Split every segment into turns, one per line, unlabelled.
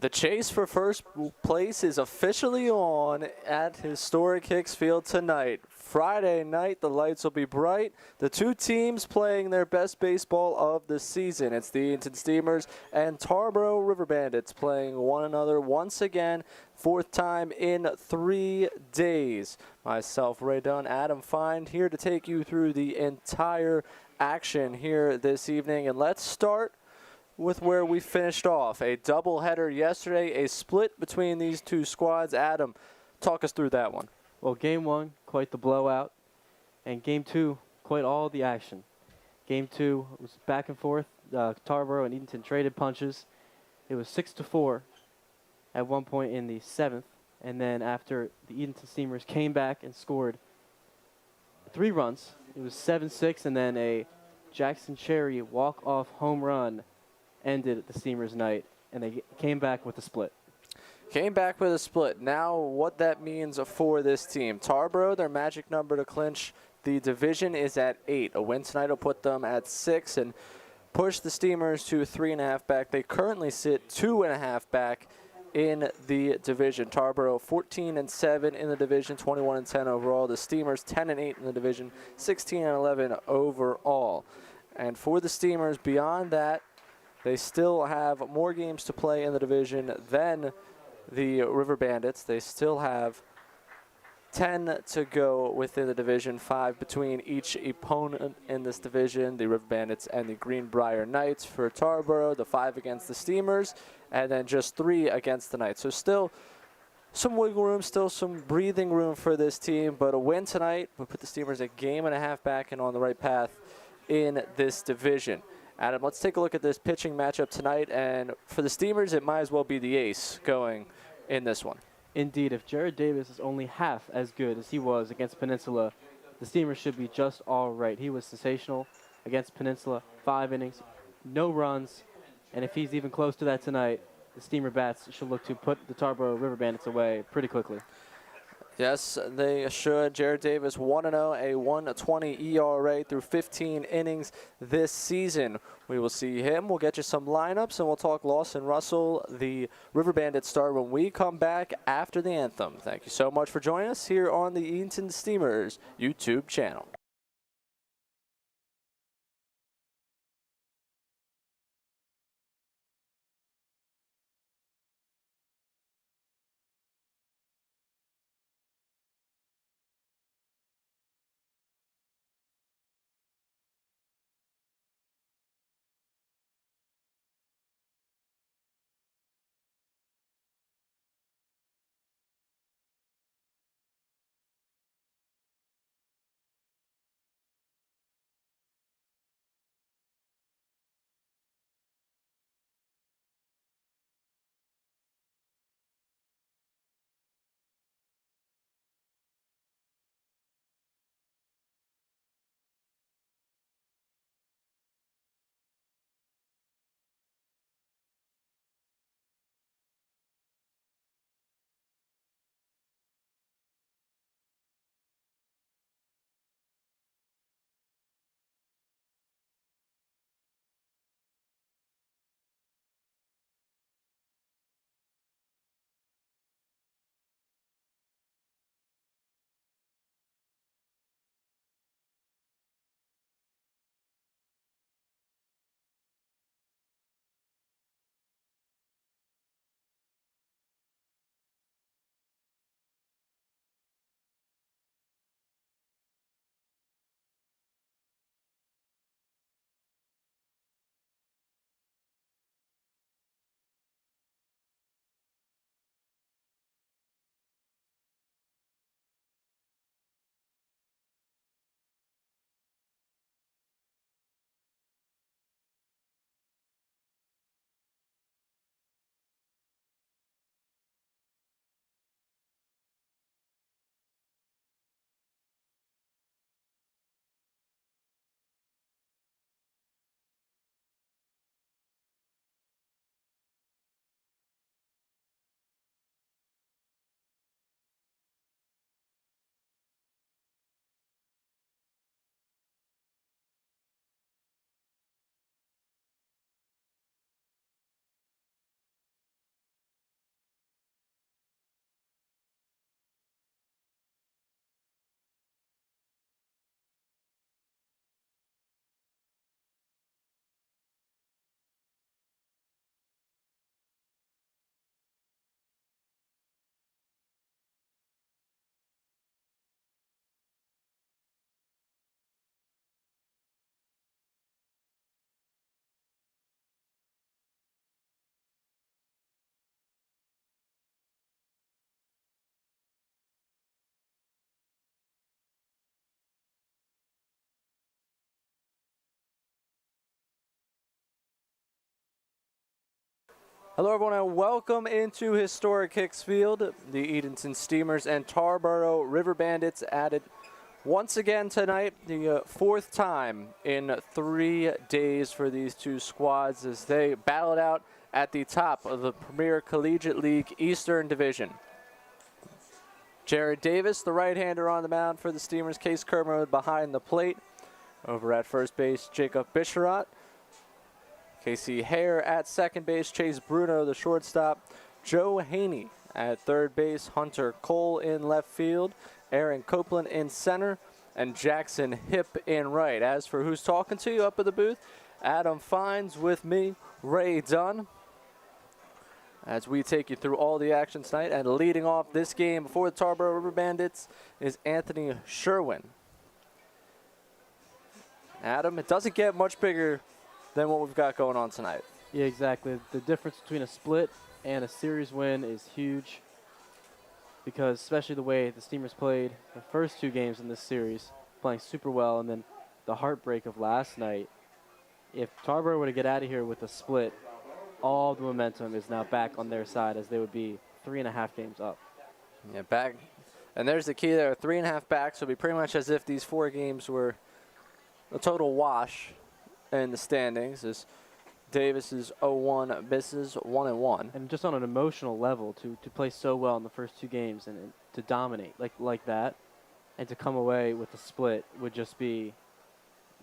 The chase for first place is officially on at historic Hicks Field tonight. Friday night, the lights will be bright. The two teams playing their best baseball of the season. It's the Edenton Steamers and Tarboro River Bandits playing one another once again, fourth time in 3 days. Myself, Ray Dunn, Adam Fine, here to take you through the entire action here this evening. And let's start with where we finished off. A doubleheader yesterday, a split between these two squads. Adam, talk us through that one.
Well, game one, quite the blowout, and game two, quite all the action. Game two was back and forth. Tarboro and Edenton traded punches. It was 6-4 at one point in the 7th, and then after the Edenton Steamers came back and scored 3 runs, it was 7-6, and then a Jackson Cherry walk-off home run ended the Steamers' night, and they came back with a split.
Came back with a split. Now what that means for this team. Tarboro, their magic number to clinch the division is at 8. A win tonight will put them at 6 and push the Steamers to 3.5 back. They currently sit 2.5 back in the division. Tarboro 14-7 in the division, 21-10 overall. The Steamers 10-8 in the division, 16-11 overall. And for the Steamers, beyond that, they still have more games to play in the division than the River Bandits. They still have 10 to go within the division, 5 between each opponent in this division, the River Bandits and the Greenbrier Knights for Tarboro, the 5 against the Steamers, and then just 3 against the Knights. So still some wiggle room, still some breathing room for this team, but a win tonight will put the Steamers a game and a half back and on the right path in this division. Adam, let's take a look at this pitching matchup tonight, and for the Steamers, it might as well be the ace going in this one.
Indeed, if Jared Davis is only half as good as he was against Peninsula, the Steamers should be just all right. He was sensational against Peninsula, 5 innings, no runs, and if he's even close to that tonight, the Steamer bats should look to put the Tarboro River Bandits away pretty quickly.
Yes, they should. Jared Davis 1-0, a 1.20 ERA through 15 innings this season. We will see him. We'll get you some lineups, and we'll talk Lawson Russell, the River Bandit star, when we come back after the anthem. Thank you so much for joining us here on the Edenton Steamers YouTube channel. Hello, everyone, and welcome into historic Hicks Field. The Edenton Steamers and Tarboro River Bandits added once again tonight, the fourth time in 3 days for these two squads as they battled out at the top of the Premier Collegiate League Eastern Division. Jared Davis, the right-hander on the mound for the Steamers. Case Kermode behind the plate. Over at first base, Jacob Bisharat. Casey Hare at second base, Chase Bruno, the shortstop. Joe Haney at third base, Hunter Cole in left field, Aaron Copeland in center, and Jackson Hip in right. As for who's talking to you up at the booth, Adam Fines with me, Ray Dunn, as we take you through all the action tonight. And leading off this game for the Tarboro River Bandits is Anthony Sherwin. Adam, it doesn't get much bigger than what we've got going on tonight.
Yeah, exactly. The difference between a split and a series win is huge because especially the way the Steamers played the first 2 games in this series, playing super well, and then the heartbreak of last night. If Tarboro were to get out of here with a split, all the momentum is now back on their side as they would be 3.5 games up.
Yeah, back. And there's the key there, 3.5 back, so it'd be pretty much as if these 4 games were a total wash in the standings, as Davis is 0-1, misses 1-1.
And just on an emotional level, to play so well in the first 2 games and to dominate like that, and to come away with a split would just be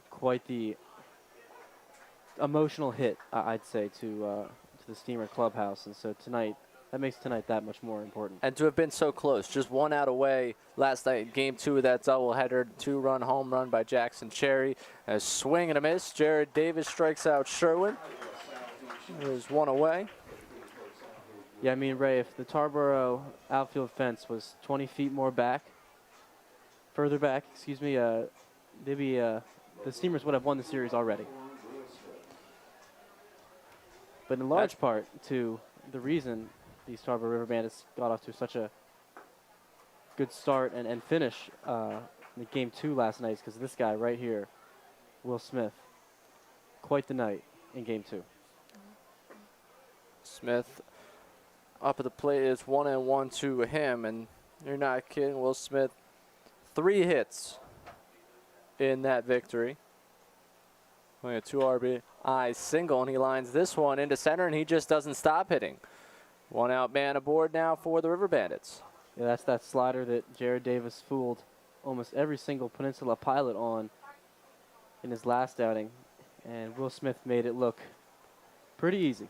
quite the emotional hit, I'd say, to the Steamer clubhouse. And so tonight, that makes tonight that much more important.
And to have been so close, just 1 out away last night, game 2 of that doubleheader, 2-run home run by Jackson Cherry. A swing and a miss. Jared Davis strikes out Sherwin. There's 1 away.
Yeah, I mean, Ray, if the Tarboro outfield fence was 20 feet more back, further back, excuse me, maybe the Steamers would have won the series already. But in large part to the reason these Tarboro River Bandits got off to such a good start and finish in game 2 last night is because this guy right here, Will Smith, quite the night in game 2.
Smith up at the plate is 1-1 to him, and you're not kidding. Will Smith, 3 hits in that victory. Only a 2 RBI single, and he lines this one into center, and he just doesn't stop hitting. 1 out, man aboard now for the River Bandits.
Yeah, that's that slider that Jared Davis fooled almost every single Peninsula pilot on in his last outing, and Will Smith made it look pretty easy.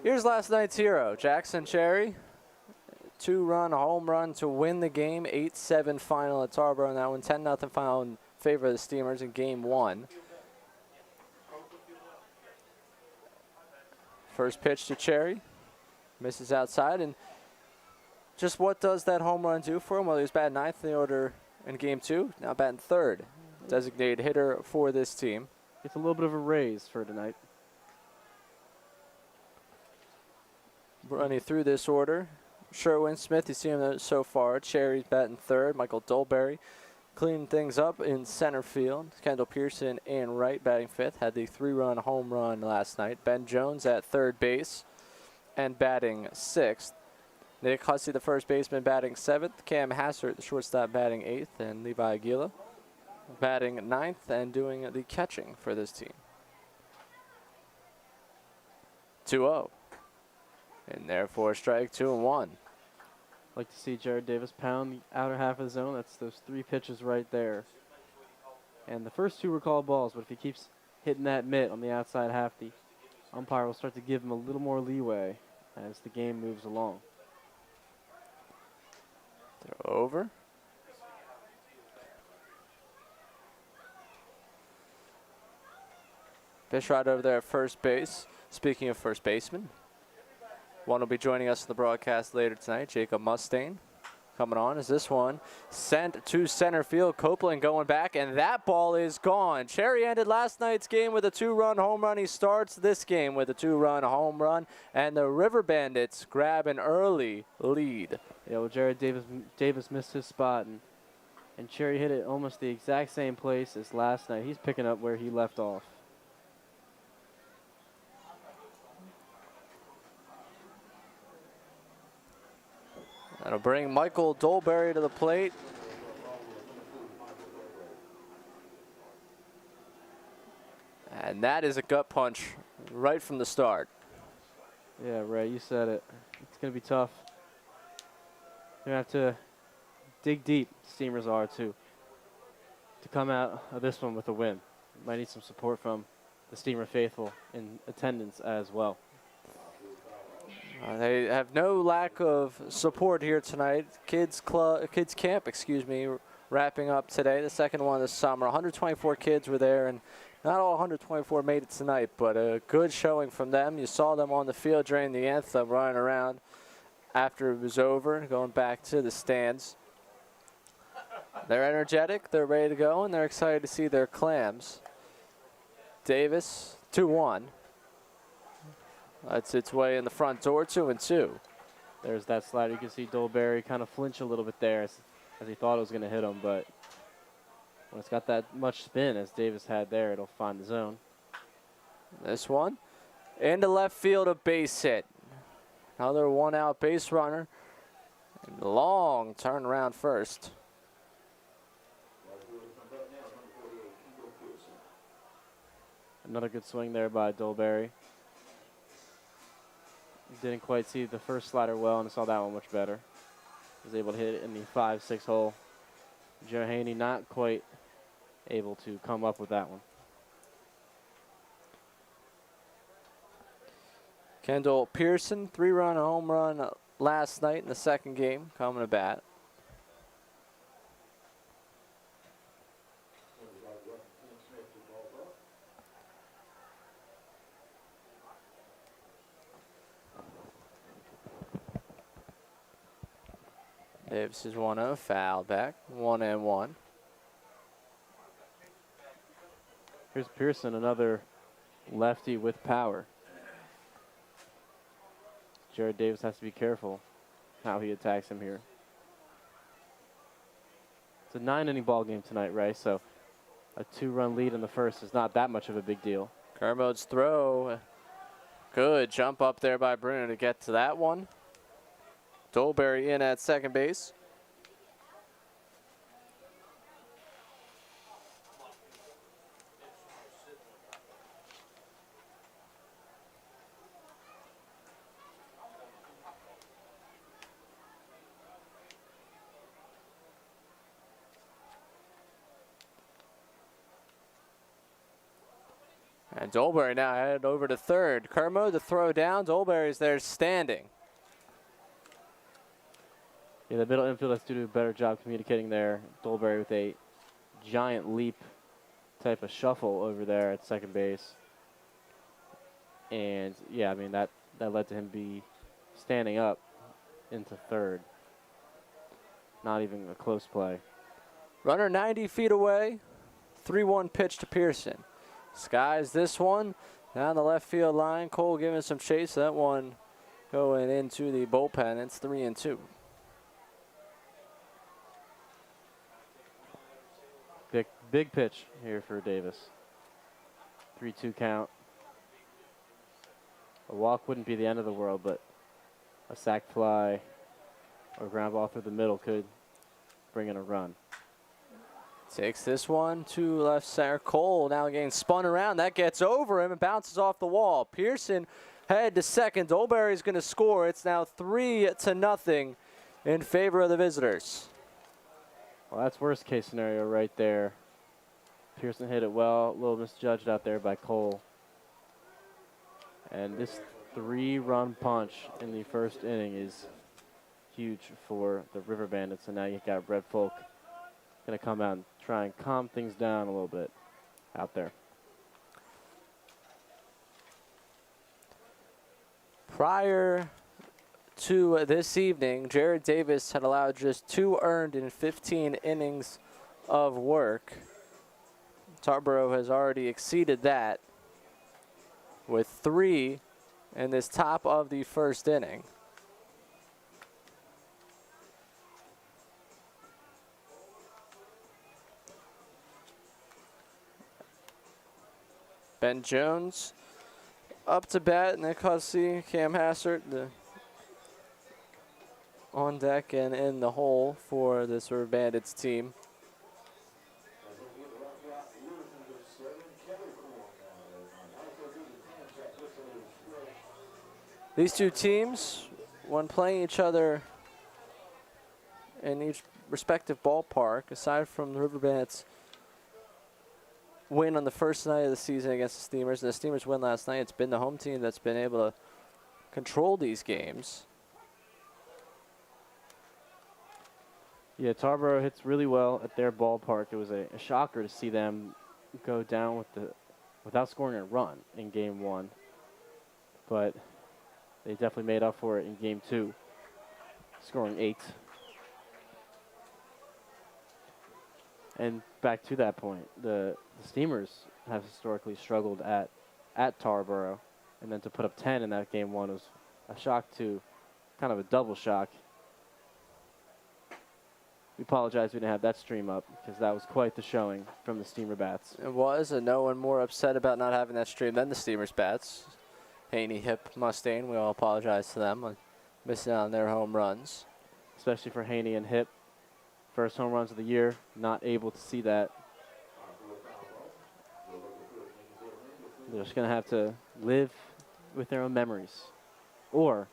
Here's last night's hero, Jackson Cherry. 2-run home run to win the game. 8-7 final at Tarboro on that one. 10-0 final in favor of the Steamers in game 1. First pitch to Cherry. Misses outside, and just what does that home run do for him? Well, he was batting 9th in the order in game 2, now batting 3rd. Designated hitter for this team.
It's a little bit of a raise for tonight.
Running through this order, Sherwin, Smith, you see him so far. Cherry's batting 3rd. Michael Dolberry cleaning things up in center field. Kendall Pearson in right, batting 5th. Had the 3-run home run last night. Ben Jones at third base and batting 6th. Nick Hussey, the first baseman, batting 7th. Cam Hassert, the shortstop, batting 8th. And Levi Aguila batting 9th and doing the catching for this team. 2-0. And therefore, strike 2-1.
Like to see Jared Davis pound the outer half of the zone. That's those 3 pitches right there. And the first 2 were called balls, but if he keeps hitting that mitt on the outside half, the umpire will start to give him a little more leeway as the game moves along.
Throw over. Fish right over there at first base. Speaking of first baseman, one will be joining us in the broadcast later tonight, Jacob Mustaine. Coming on is this one sent to center field. Copeland going back, and that ball is gone. Cherry ended last night's game with a 2-run home run. He starts this game with a 2-run home run, and the River Bandits grab an early lead.
Yeah, well, Jared Davis missed his spot, and Cherry hit it almost the exact same place as last night. He's picking up where he left off.
That'll bring Michael Dolberry to the plate. And that is a gut punch right from the start.
Yeah, Ray, you said it. It's going to be tough. You're going to have to dig deep, Steamers are, to come out of this one with a win. Might need some support from the Steamer faithful in attendance as well.
They have no lack of support here tonight. Kids camp, wrapping up today, the second one of the summer. 124 kids were there, and not all 124 made it tonight, but a good showing from them. You saw them on the field during the anthem, running around after it was over, going back to the stands. They're energetic, they're ready to go, and they're excited to see their clams. Davis, 2-1. That's its way in the front door, 2-2.
There's that slider. You can see Dolberry kind of flinch a little bit there as he thought it was going to hit him, but when it's got that much spin as Davis had there, it'll find the zone.
This one into left field, a base hit. Another one-out base runner. And long turnaround first.
Another good swing there by Dolberry. Didn't quite see the first slider well and saw that one much better. Was able to hit it in the 5-6 hole. Joe Haney not quite able to come up with that one.
Kendall Pearson, 3-run home run last night in the second game, coming to bat. Davis is 1-0, foul back, 1-1.
Here's Pearson, another lefty with power. Jared Davis has to be careful how he attacks him here. It's a 9-inning ball game tonight, Ray, so a 2-run lead in the first is not that much of a big deal.
Kermode's throw, good jump up there by Bruno to get to that one. Dolberry in at second base. And Dolberry now headed over to third. Kermode to throw down. Dolberry's there standing.
Yeah, the middle infield has to do a better job communicating there. Dolberry with a giant leap type of shuffle over there at second base. And, yeah, I mean, that led to him be standing up into third. Not even a close play.
Runner 90 feet away. 3-1 pitch to Pearson. Skies this one down the left field line. Cole giving some chase. That one going into the bullpen. It's 3-2.
Big pitch here for Davis. 3-2 count. A walk wouldn't be the end of the world, but a sac fly or ground ball through the middle could bring in a run.
Takes this one to left center. Cole now getting spun around. That gets over him and bounces off the wall. Pearson head to second. Dolberry's going to score. It's now 3-0 in favor of the visitors.
Well, that's worst case scenario right there. Pearson hit it well. A little misjudged out there by Cole. And this 3-run punch in the first inning is huge for the River Bandits. And now you got Red Folk going to come out and try and calm things down a little bit out there.
Prior to this evening, Jared Davis had allowed just 2 earned in 15 innings of work. Tarboro has already exceeded that with 3 in this top of the first inning. Ben Jones up to bat, and then see Cam Hassert, the on deck and in the hole for this River Bandits team. These two teams, when playing each other in each respective ballpark, aside from the River Bandits win on the first night of the season against the Steamers, and the Steamers win last night, it's been the home team that's been able to control these games.
Yeah, Tarboro hits really well at their ballpark. It was a shocker to see them go down without scoring a run in Game 1. But they definitely made up for it in Game 2, scoring 8. And back to that point, the Steamers have historically struggled at Tarboro, and then to put up 10 in that Game 1 was a shock too, kind of a double shock. We apologize we didn't have that stream up because that was quite the showing from the Steamer bats.
It was, and no one more upset about not having that stream than the Steamers bats. Haney, Hip, Mustaine, we all apologize to them on missing out on their home runs.
Especially for Haney and Hip. First home runs of the year, not able to see that. They're just going to have to live with their own memories or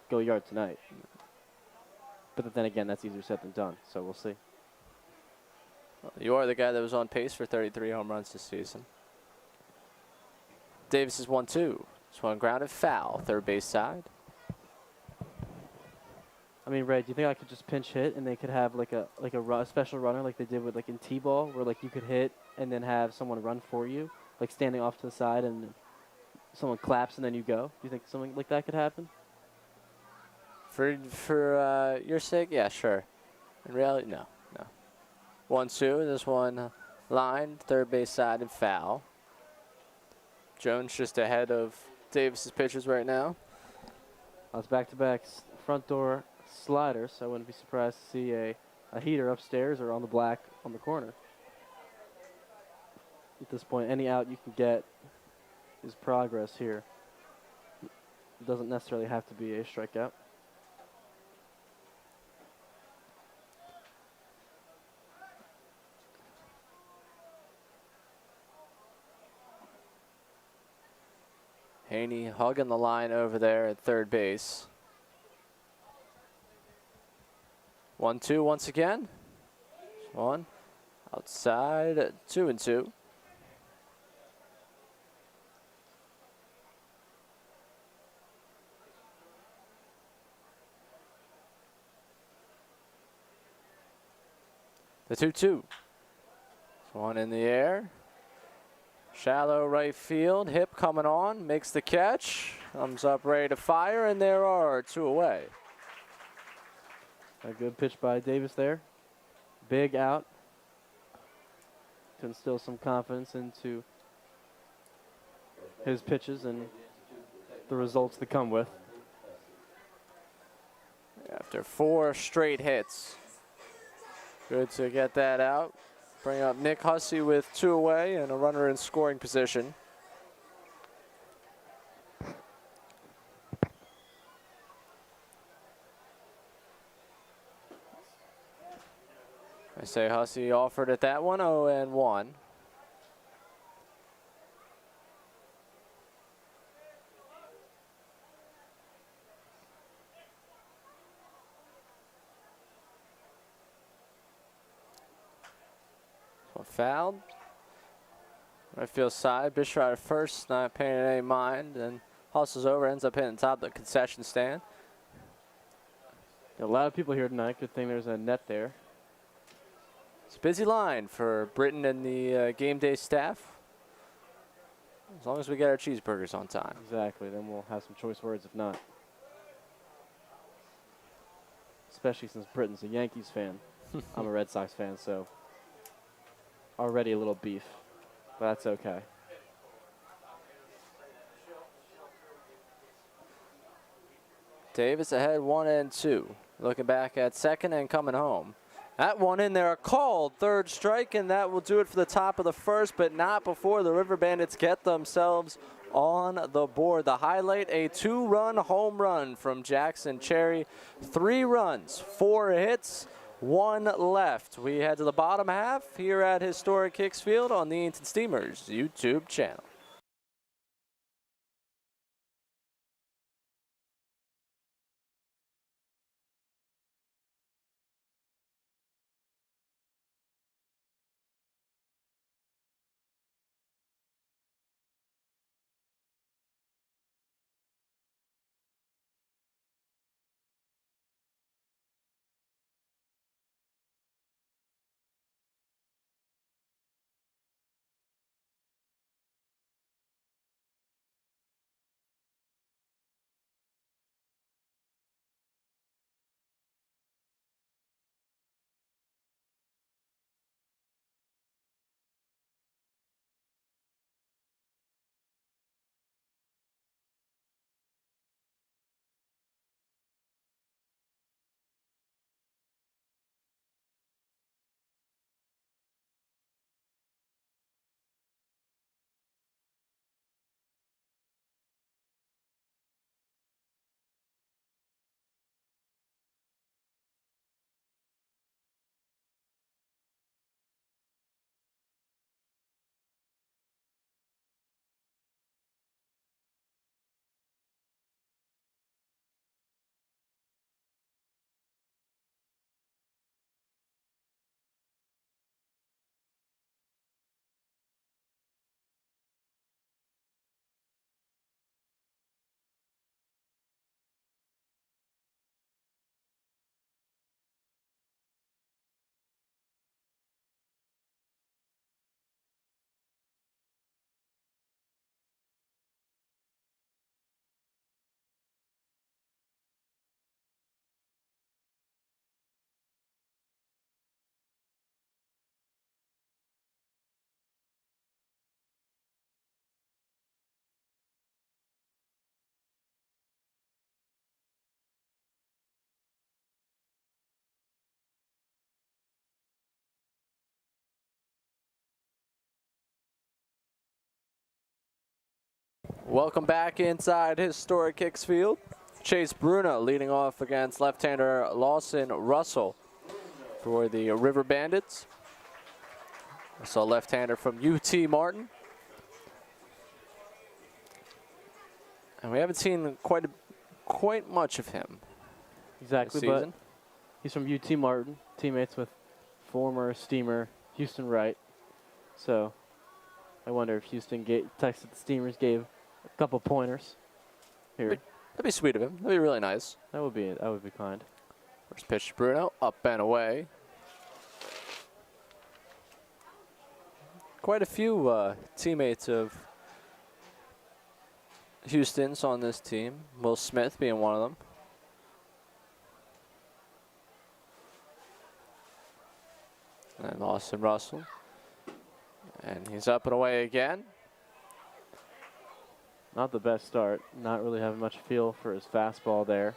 go yard tonight. But then again, that's easier said than done, so we'll see.
Well, you are the guy that was on pace for 33 home runs this season. Davis is 1-2. This one grounded foul, third base side.
I mean, Ray, do you think I could just pinch hit and they could have like a special runner like they did with like in T-ball, where like you could hit and then have someone run for you, like standing off to the side and someone claps and then you go? Do you think something like that could happen?
For your sake, yeah, sure. In reality, no. 1-2. This one lined, third base side and foul. Jones just ahead of Davis's pitches right now.
It's back-to-back front door sliders, so I wouldn't be surprised to see a heater upstairs or on the black on the corner. At this point, any out you can get is progress here. It doesn't necessarily have to be a strikeout.
Haney hugging the line over there at third base. 1-2 once again. One outside, 2-2. The 2-2. One in the air. Shallow right field. Hip coming on, makes the catch. Comes up ready to fire, and there are two away.
A good pitch by Davis there. Big out to instill some confidence into his pitches and the results that come with.
After 4 straight hits. Good to get that out. Bring up Nick Hussey with 2 away and a runner in scoring position. I say Hussey offered at that one, 0-1. Fouled. Right field side. Bishop at first, not paying it any mind, and hustles over, ends up hitting the top of the concession stand.
A lot of people here tonight. Good thing there's a net there.
It's a busy line for Britton and the game day staff. As long as we get our cheeseburgers on time.
Exactly. Then we'll have some choice words if not. Especially since Britton's a Yankees fan. I'm a Red Sox fan, so already a little beef, but that's okay.
Davis ahead 1-2. Looking back at second and coming home. That one in there, a called third strike, and that will do it for the top of the first, but not before the River Bandits get themselves on the board. The highlight, a 2-run home run from Jackson Cherry. 3 runs, 4 hits, 1 left. We head to the bottom half here at Historic Kicks Field on the Edenton Steamers YouTube channel. Welcome back inside Historic Kicks Field. Chase Bruno leading off against left-hander Lawson Russell for the River Bandits. Also a left-hander from UT Martin. And we haven't seen quite much of him
Exactly,
this season.
but he's from UT Martin, teammates with former Steamer Houston Wright. So I wonder if Houston texted the Steamers, gave a couple pointers here.
That'd be sweet of him. That'd be really nice.
That would be kind.
First pitch to Bruno, up and away. Quite a few teammates of Houston's on this team. Will Smith being one of them. And Lawson Russell. And he's up and away again.
Not the best start. Not really having much feel for his fastball there.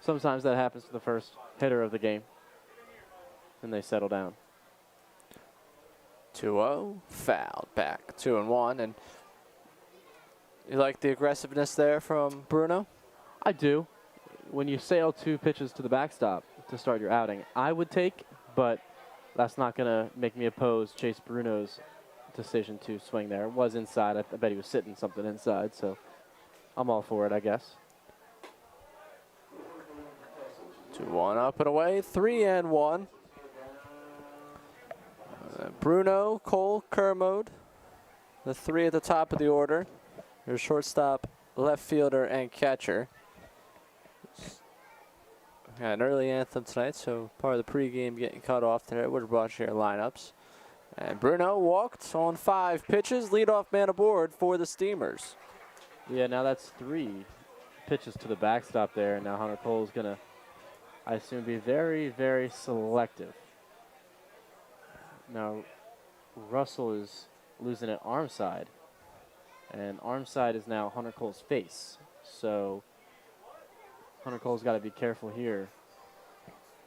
Sometimes that happens to the first hitter of the game. And they settle down.
2-0, fouled back, 2-1. And you like the aggressiveness there from Bruno?
I do. When you sail 2 pitches to the backstop to start your outing, I would take, but that's not going to make me oppose Chase Bruno's decision to swing there. It was inside. I bet he was sitting something inside, so I'm all for it, I guess.
2-1, up and away, 3-1. Bruno, Cole, Kermode, the 3 at the top of the order. Your shortstop, left fielder, and catcher. Got an early anthem tonight, so part of the pregame getting cut off there. Would have brought you your lineups. And Bruno walked on 5 pitches, leadoff man aboard for the Steamers.
Yeah, now that's 3 pitches to the backstop there. And now Hunter Cole's going to, I assume, be very, very selective. Now, Russell is losing at arm side. And arm side is now Hunter Cole's face. So Hunter Cole's got to be careful here,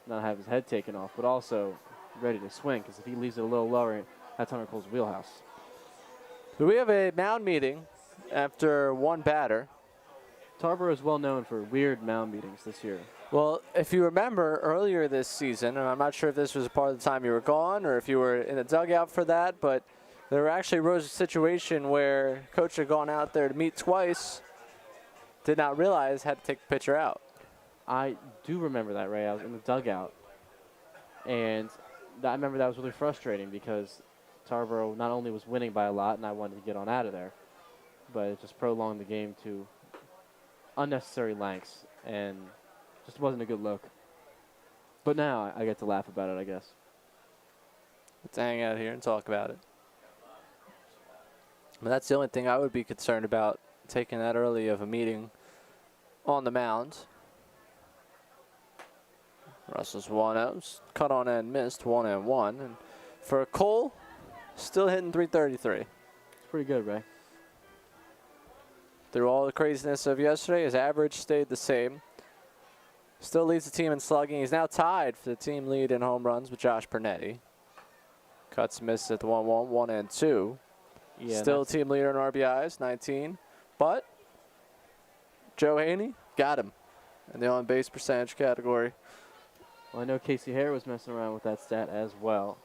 not have his head taken off, but also ready to swing, because if he leaves it a little lower, that's Hunter Cole's wheelhouse.
We have a mound meeting after one batter.
Tarboro is well known for weird mound meetings this year.
Well, if you remember earlier this season, and I'm not sure if this was a part of the time you were gone or if you were in the dugout for that, but there actually arose a situation where coach had gone out there to meet twice, did not realize had to take the pitcher out.
I do remember that, Ray. I was in the dugout, and I remember that was really frustrating because Tarboro not only was winning by a lot, and I wanted to get on out of there, but it just prolonged the game to unnecessary lengths, and just wasn't a good look. But now I get to laugh about it, I guess.
Let's hang out here and talk about it. But that's the only thing I would be concerned about, taking that early of a meeting on the mound. Russell's 1-0, cut on and missed, 1-1. And for Cole, still hitting .333.
It's pretty good, Ray.
Through all the craziness of yesterday, his average stayed the same. Still leads the team in slugging. He's now tied for the team lead in home runs with Josh Pernetti. Cuts and misses at the 1-1, 1-2.
Yeah,
Still team leader in RBIs, 19. But Joe Haney got him in the on-base percentage category.
Well, I know Casey Hare was messing around with that stat as well.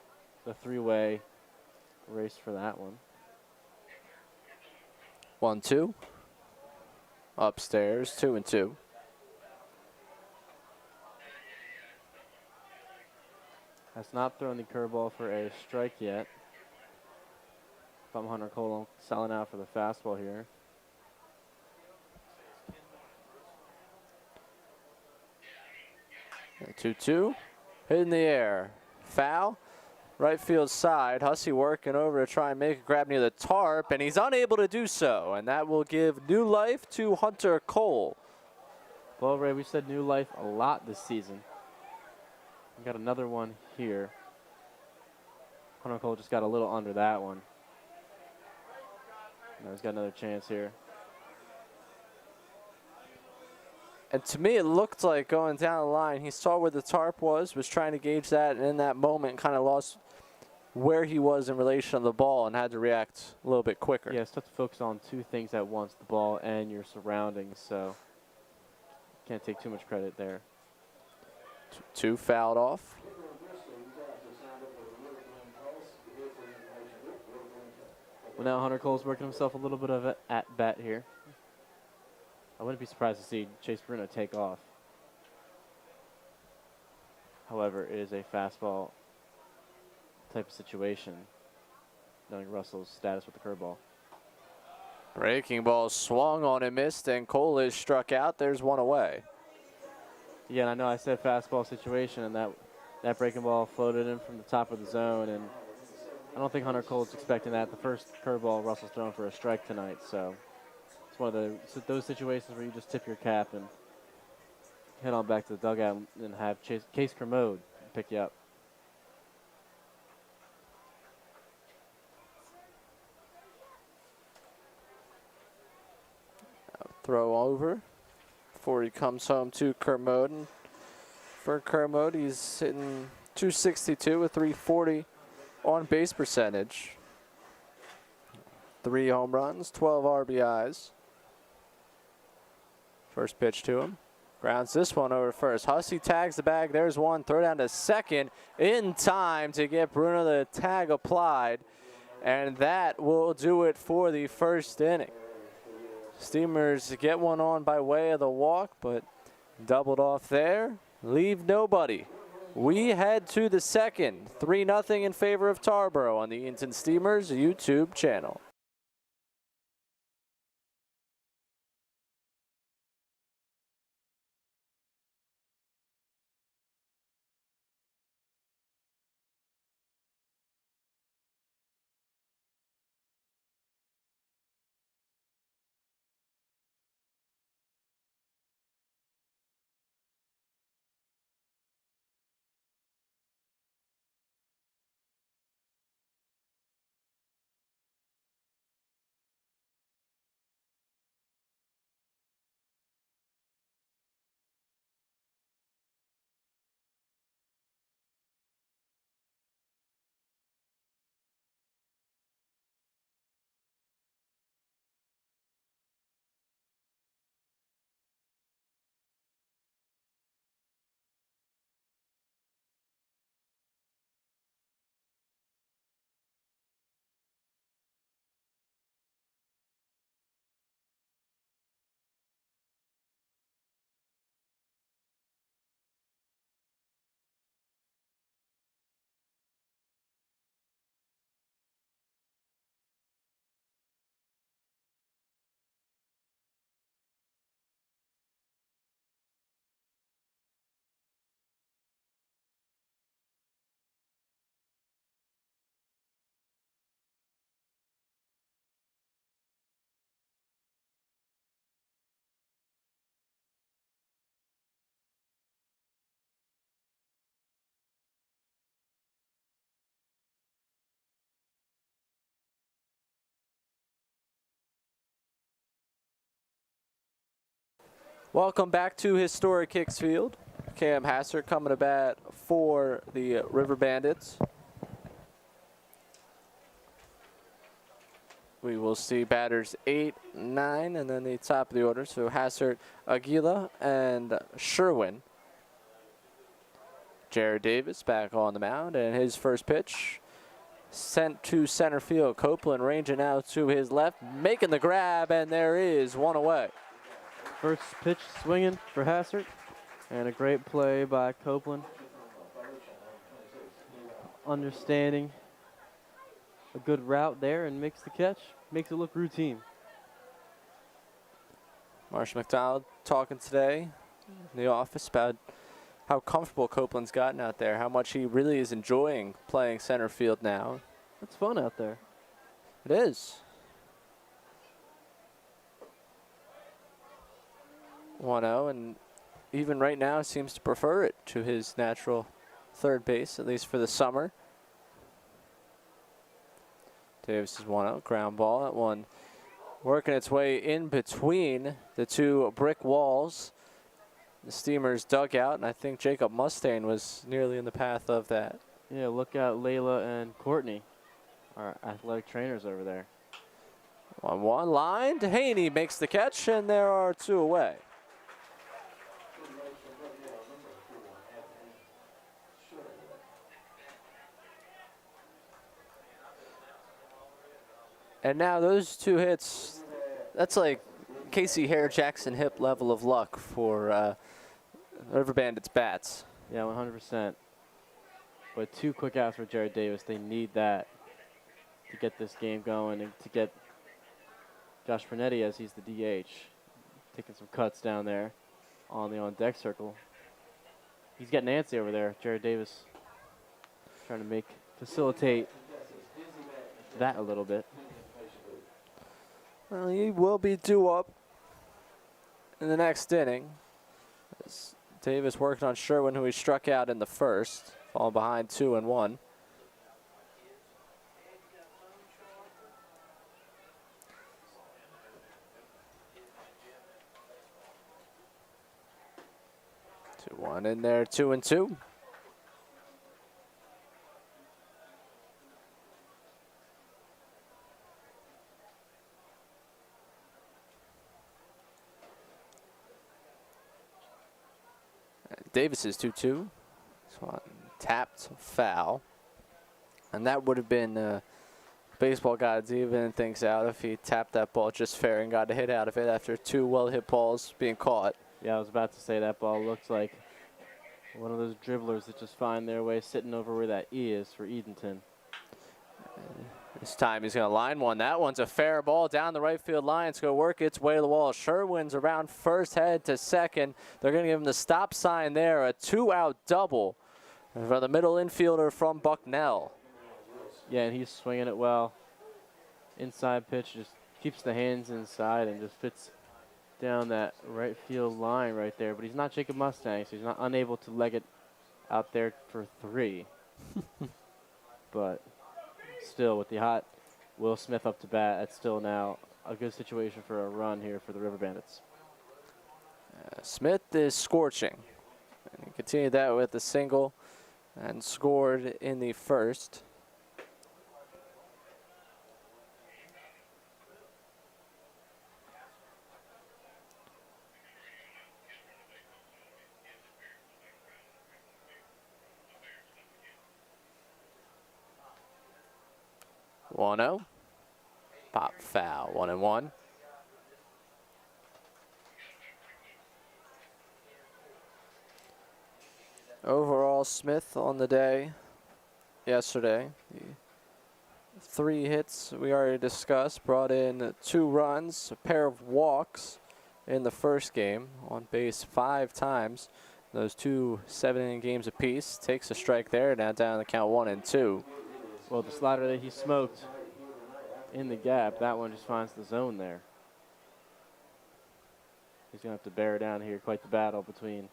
The three-way race for that one.
1-2. Upstairs, 2-2.
Has not thrown the curveball for a strike yet. If I'm Hunter Cole, I'm selling out for the fastball here.
And 2-2. Hit in the air. Foul. Right field side. Hussey working over to try and make a grab near the tarp, and he's unable to do so. And that will give new life to Hunter Cole.
Well, Ray, we said new life a lot this season. We got another one here. Hunter Cole just got a little under that one. Now he's got another chance here.
And to me, it looked like going down the line, he saw where the tarp was trying to gauge that, and in that moment kind of lost where he was in relation to the ball and had to react a little bit quicker.
Yeah, it's tough to focus on two things at once, the ball and your surroundings, so can't take too much credit there.
Two fouled off.
Well, now Hunter Cole's working himself a little bit of an at-bat here. I wouldn't be surprised to see Chase Bruno take off. However, it is a fastball type of situation, knowing Russell's status with the curveball.
Breaking ball swung on and missed, and Cole is struck out. There's one away.
Yeah, and I know I said fastball situation, and that breaking ball floated in from the top of the zone, and I don't think Hunter Cole's expecting that. The first curveball Russell's thrown for a strike tonight, so it's one of those situations where you just tip your cap and head on back to the dugout and have Case Kermode pick you up.
Throw over before he comes home to Kermode. And for Kermode, he's hitting .262 with .340 on base percentage. 3 home runs, 12 RBIs. First pitch to him. Grounds this one over first. Hussey tags the bag. There's one. Throw down to second in time to get Bruno the tag applied. And that will do it for the first inning. Steamers get one on by way of the walk, but doubled off there. Leave nobody. We head to the second. 3-0 in favor of Tarboro on the Edenton Steamers YouTube channel. Welcome back to historic Hicks Field. Cam Hassert coming to bat for the River Bandits. We will see batters 8, 9, and then the top of the order. So Hassert, Aguila, and Sherwin. Jared Davis back on the mound, and his first pitch sent to center field. Copeland ranging out to his left, making the grab, and there is one away.
First pitch swinging for Hassert, and a great play by Copeland. Understanding a good route there and makes the catch, makes it look routine.
Marshall McDonald talking today in the office about how comfortable Copeland's gotten out there, how much he really is enjoying playing center field now.
It's fun out there.
It is. 1-0, and even right now seems to prefer it to his natural third base, at least for the summer. Davis is 1-0, ground ball. That one working its way in between the two brick walls. The Steamers dugout, and I think Jacob Mustaine was nearly in the path of that.
Yeah, look out Layla and Courtney, our athletic trainers over there.
1-1 line to Haney, makes the catch, and there are 2 away. And now those 2 hits, that's like Casey Hare Jackson hip level of luck for River Bandits bats.
Yeah, 100%. But 2 quick outs for Jared Davis. They need that to get this game going and to get Josh Pernetti, as he's the DH, taking some cuts down there on the on-deck circle. He's getting antsy over there. Jared Davis trying to facilitate that a little bit.
Well, he will be due up in the next inning. As Davis working on Sherwin, who he struck out in the first, falling behind 2-1. Two one in there, 2-2. Davis is 2-2. So tapped foul. And that would have been baseball gods even thinks out if he tapped that ball just fair and got a hit out of it after 2 well-hit balls being caught.
Yeah, I was about to say that ball looks like one of those dribblers that just find their way sitting over where that E is for Edenton.
This time he's going to line one. That one's a fair ball down the right field line. It's going to work its way to the wall. Sherwin's around first, head to second. They're going to give him the stop sign there. A 2-out double for the middle infielder from Bucknell.
Yeah, and he's swinging it well. Inside pitch, just keeps the hands inside and just fits down that right field line right there. But he's not Jacob Mustang, so he's not unable to leg it out there for 3. But still, with the hot Will Smith up to bat, it's still now a good situation for a run here for the River Bandits.
Smith is scorching. And he continued that with a single and scored in the first. One-0. Pop foul. 1-1. Overall, Smith on the day yesterday. 3 hits we already discussed. Brought in 2 runs, a pair of walks in the first game. On base 5 times. Those 2 7-inning games apiece. Takes a strike there. Now down the count 1-2.
Well, the slider that he smoked in the gap, that one just finds the zone there. He's going to have to bear down here. Quite the battle between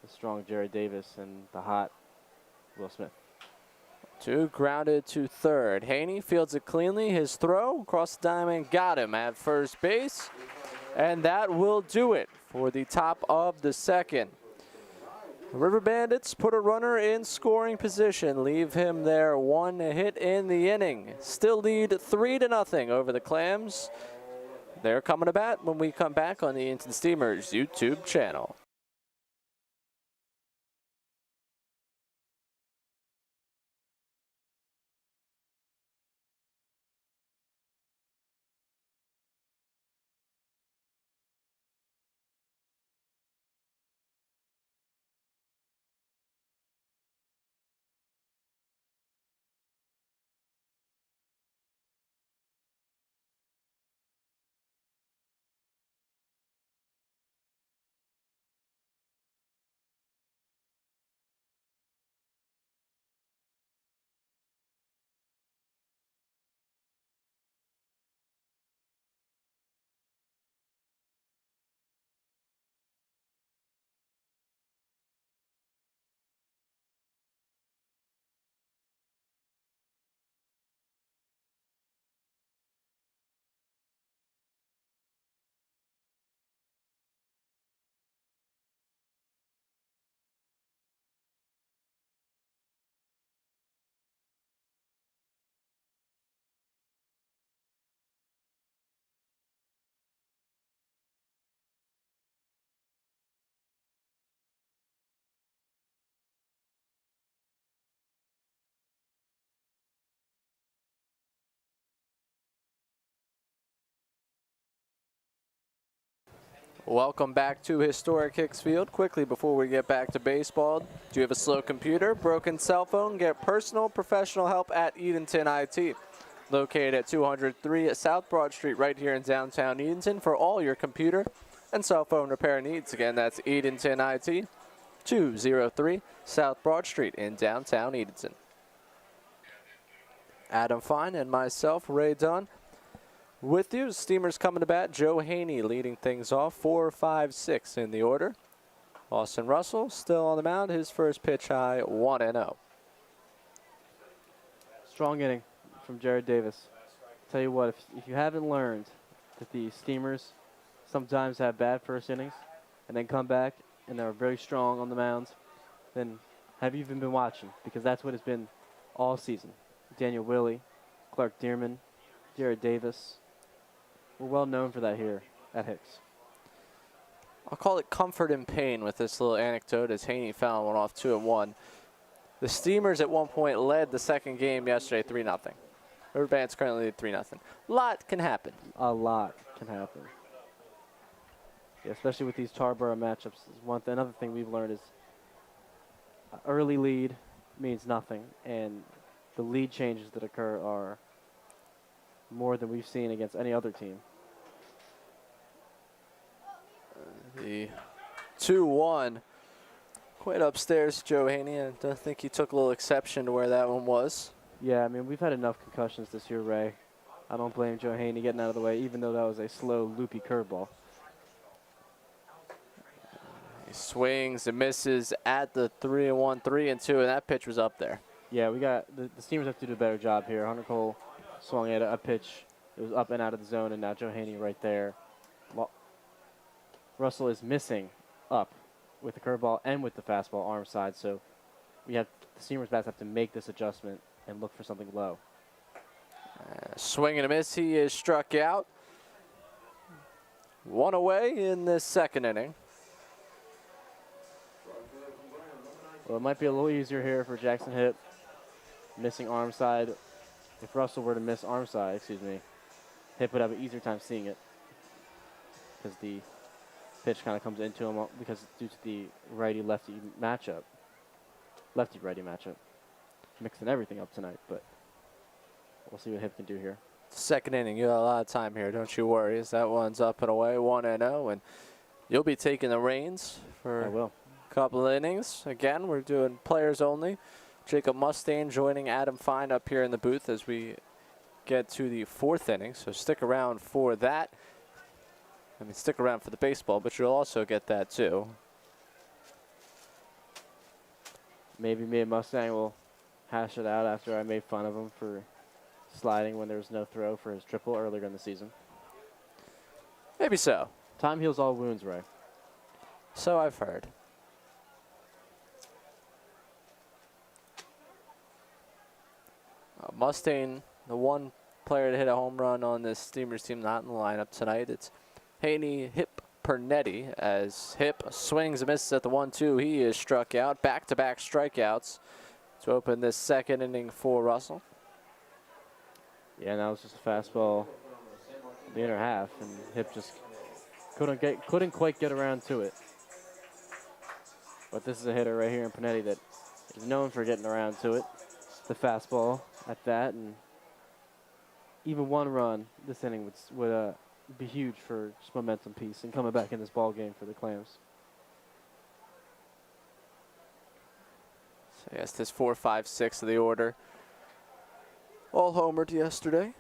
the strong Jared Davis and the hot Will Smith.
2 grounded to third. Haney fields it cleanly. His throw across the diamond got him at first base. And that will do it for the top of the second. The River Bandits put a runner in scoring position, leave him there 1 hit in the inning. Still lead 3-0 over the Clams. They're coming to bat when we come back on the Edenton Steamers YouTube channel. Welcome back to Historic Hicks Field. Quickly before we get back to baseball, do you have a slow computer, broken cell phone? Get personal professional help at Edenton IT. Located at 203 South Broad Street right here in downtown Edenton for all your computer and cell phone repair needs. Again, that's Edenton IT, 203 South Broad Street in downtown Edenton. Adam Fine and myself, Ray Dunn, with you. Steamers coming to bat. Joe Haney leading things off, 4-5-6 in the order. Austin Russell still on the mound. His first pitch high, 1-0.
Strong inning from Jared Davis. Tell you what, if you haven't learned that the Steamers sometimes have bad first innings and then come back and they're very strong on the mounds, then have you even been watching? Because that's what it's been all season. Daniel Willey, Clark Dearman, Jared Davis. We're well known for that here at Hicks.
I'll call it comfort and pain with this little anecdote as Haney found one off 2-1. The Steamers at one point led the second game yesterday 3-0. River Bandits currently lead 3-0. A lot can happen.
A lot can happen. Yeah, especially with these Tarboro matchups. Another thing we've learned is early lead means nothing, and the lead changes that occur are more than we've seen against any other team.
The 2-1. Quite upstairs, Joe Haney. I think he took a little exception to where that one was.
Yeah, I mean, we've had enough concussions this year, Ray. I don't blame Joe Haney getting out of the way, even though that was a slow, loopy curveball.
He swings and misses at the 3-1, 3-2, and that pitch was up there.
Yeah, we got the Steamers have to do a better job here. Hunter Cole swung at a pitch. It was up and out of the zone, and now Joe Haney right there. Russell is missing up with the curveball and with the fastball arm side, so the Steamers bats have to make this adjustment and look for something low.
Swing and a miss. He is struck out. One away in this second inning.
Well, it might be a little easier here for Jackson Hipp. Missing arm side. If Russell were to miss arm side, Hipp would have an easier time seeing it because the pitch kind of comes into him because due to the righty-lefty matchup. Lefty-righty matchup. Mixing everything up tonight, but we'll see what Hipp can do here.
Second inning, you got a lot of time here, don't you worry, as that one's up and away, 1-0, and you'll be taking the reins for
I will.
a couple of innings. Again, we're doing players only. Jacob Mustaine joining Adam Fine up here in the booth as we get to the fourth inning, so stick around for that. I mean, stick around for the baseball, but you'll also get that too.
Maybe me and Mustang will hash it out after I made fun of him for sliding when there was no throw for his triple earlier in the season.
Maybe so.
Time heals all wounds, Ray.
So I've heard. Mustaine, the one player to hit a home run on this Steamers team, not in the lineup tonight. It's Haney Hip Pernetti, as Hip swings and misses at the 1-2. He is struck out. Back-to-back strikeouts to open this second inning for Russell.
Yeah, that was just a fastball in the inner half, and Hip just couldn't quite get around to it. But this is a hitter right here in Pernetti that is known for getting around to it. The fastball at that, and even one run this inning would be huge for just momentum piece and coming back in this ball game for the Clams.
So yes, this 4, 5, 6 of the order. All homered yesterday.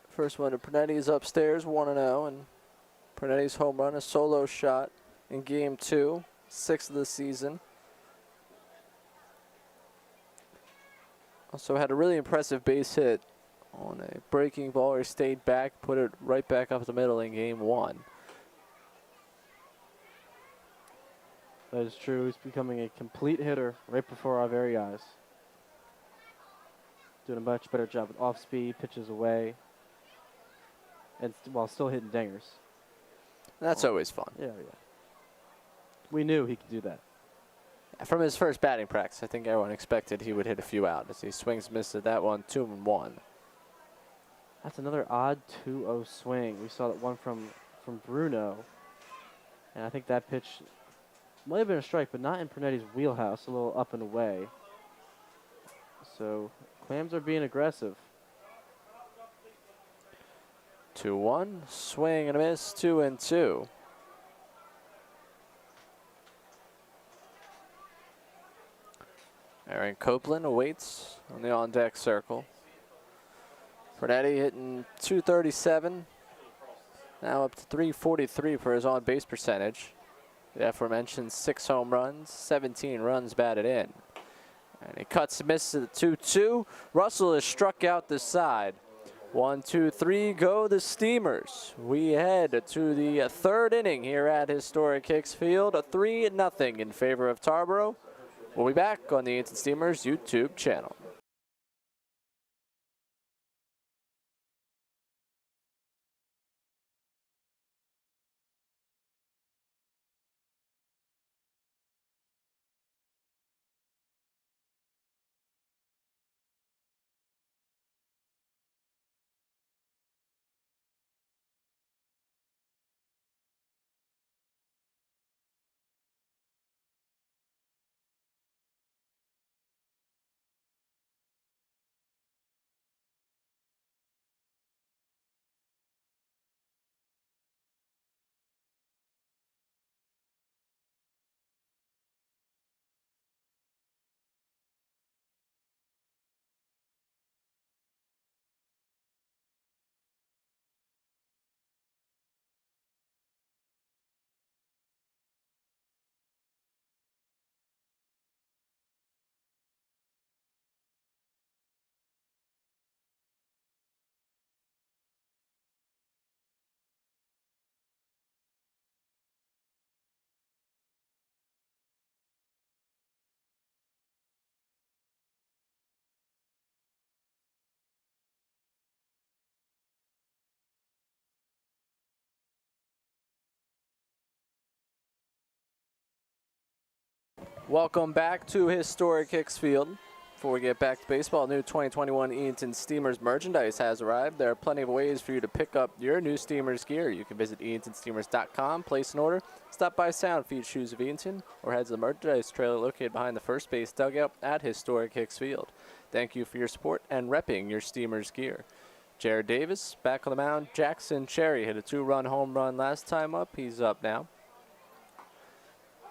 First one to Pernetti's upstairs, 1-0, and Pernetti's home run, a solo shot in Game 2, 6th of the season. Also had a really impressive base hit on a breaking ball. He stayed back, put it right back up the middle in Game 1.
That is true. He's becoming a complete hitter right before our very eyes. Doing a much better job with off speed, pitches away, and while still hitting dingers.
That's always fun.
Yeah. We knew he could do that.
From his first batting practice, I think everyone expected he would hit a few out as he swings, misses that one, 2-1.
That's another odd 2-0 swing. We saw that one from Bruno, and I think that pitch might have been a strike, but not in Pernetti's wheelhouse, a little up and away. So Clams are being aggressive.
2-1, swing and a miss, 2-2. Aaron Copeland awaits on the on-deck circle. Pernetti hitting .237, now up to .343 for his on-base percentage. The aforementioned 6 home runs, 17 runs batted in. And he cuts and misses at the 2-2. Russell is struck out this side. 1, 2, 3, go the Steamers. We head to the third inning here at historic Hicks Field, a 3-0 in favor of Tarboro. We'll be back on the Edenton Steamers YouTube channel. Welcome back to historic Hicks Field. Before we get back to baseball, new 2021 Edenton Steamers merchandise has arrived. There are plenty of ways for you to pick up your new Steamers gear. You can visit EdentonSteamers.com, place an order, stop by Sound Feed Shoes of Edenton, or head to the merchandise trailer located behind the first base dugout at historic Hicks Field. Thank you for your support and repping your Steamers gear. Jared Davis back on the mound. Jackson Cherry hit a 2-run home run last time up. He's up now.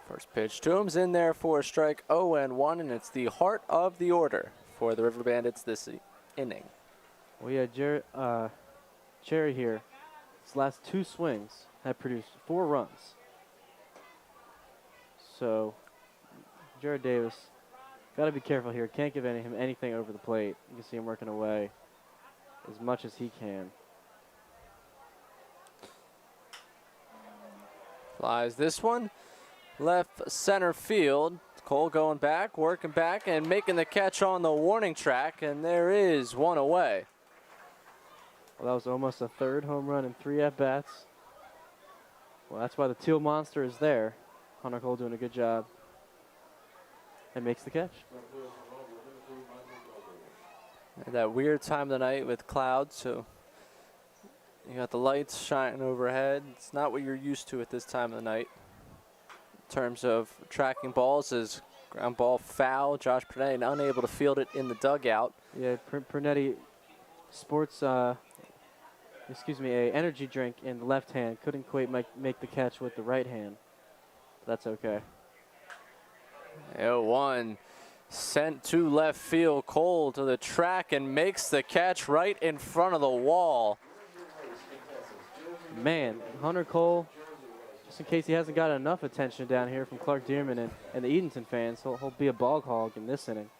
First pitch to him's in there for a strike, 0-1, and it's the heart of the order for the River Bandits this inning.
Well, yeah, Cherry here, his last 2 swings have produced 4 runs. So, Jared Davis, got to be careful here. Can't give him anything over the plate. You can see him working away as much as he can.
Flies this one. Left center field. Cole going back, working back, and making the catch on the warning track, and there is one away.
Well, that was almost a third home run in 3 at-bats. Well, that's why the Teal Monster is there. Hunter Cole doing a good job. And makes the catch.
At that weird time of the night with clouds, so you got the lights shining overhead. It's not what you're used to at this time of the night. In terms of tracking balls, is ground ball foul. Josh Pernetti unable to field it in the dugout.
Yeah, Pernetti sports, a energy drink in the left hand. Couldn't quite make the catch with the right hand. That's okay.
0-1 sent to left field. Cole to the track and makes the catch right in front of the wall.
Man, Hunter Cole, just in case he hasn't got enough attention down here from Clark Dearman and the Edenton fans, he'll be a bog hog in this inning.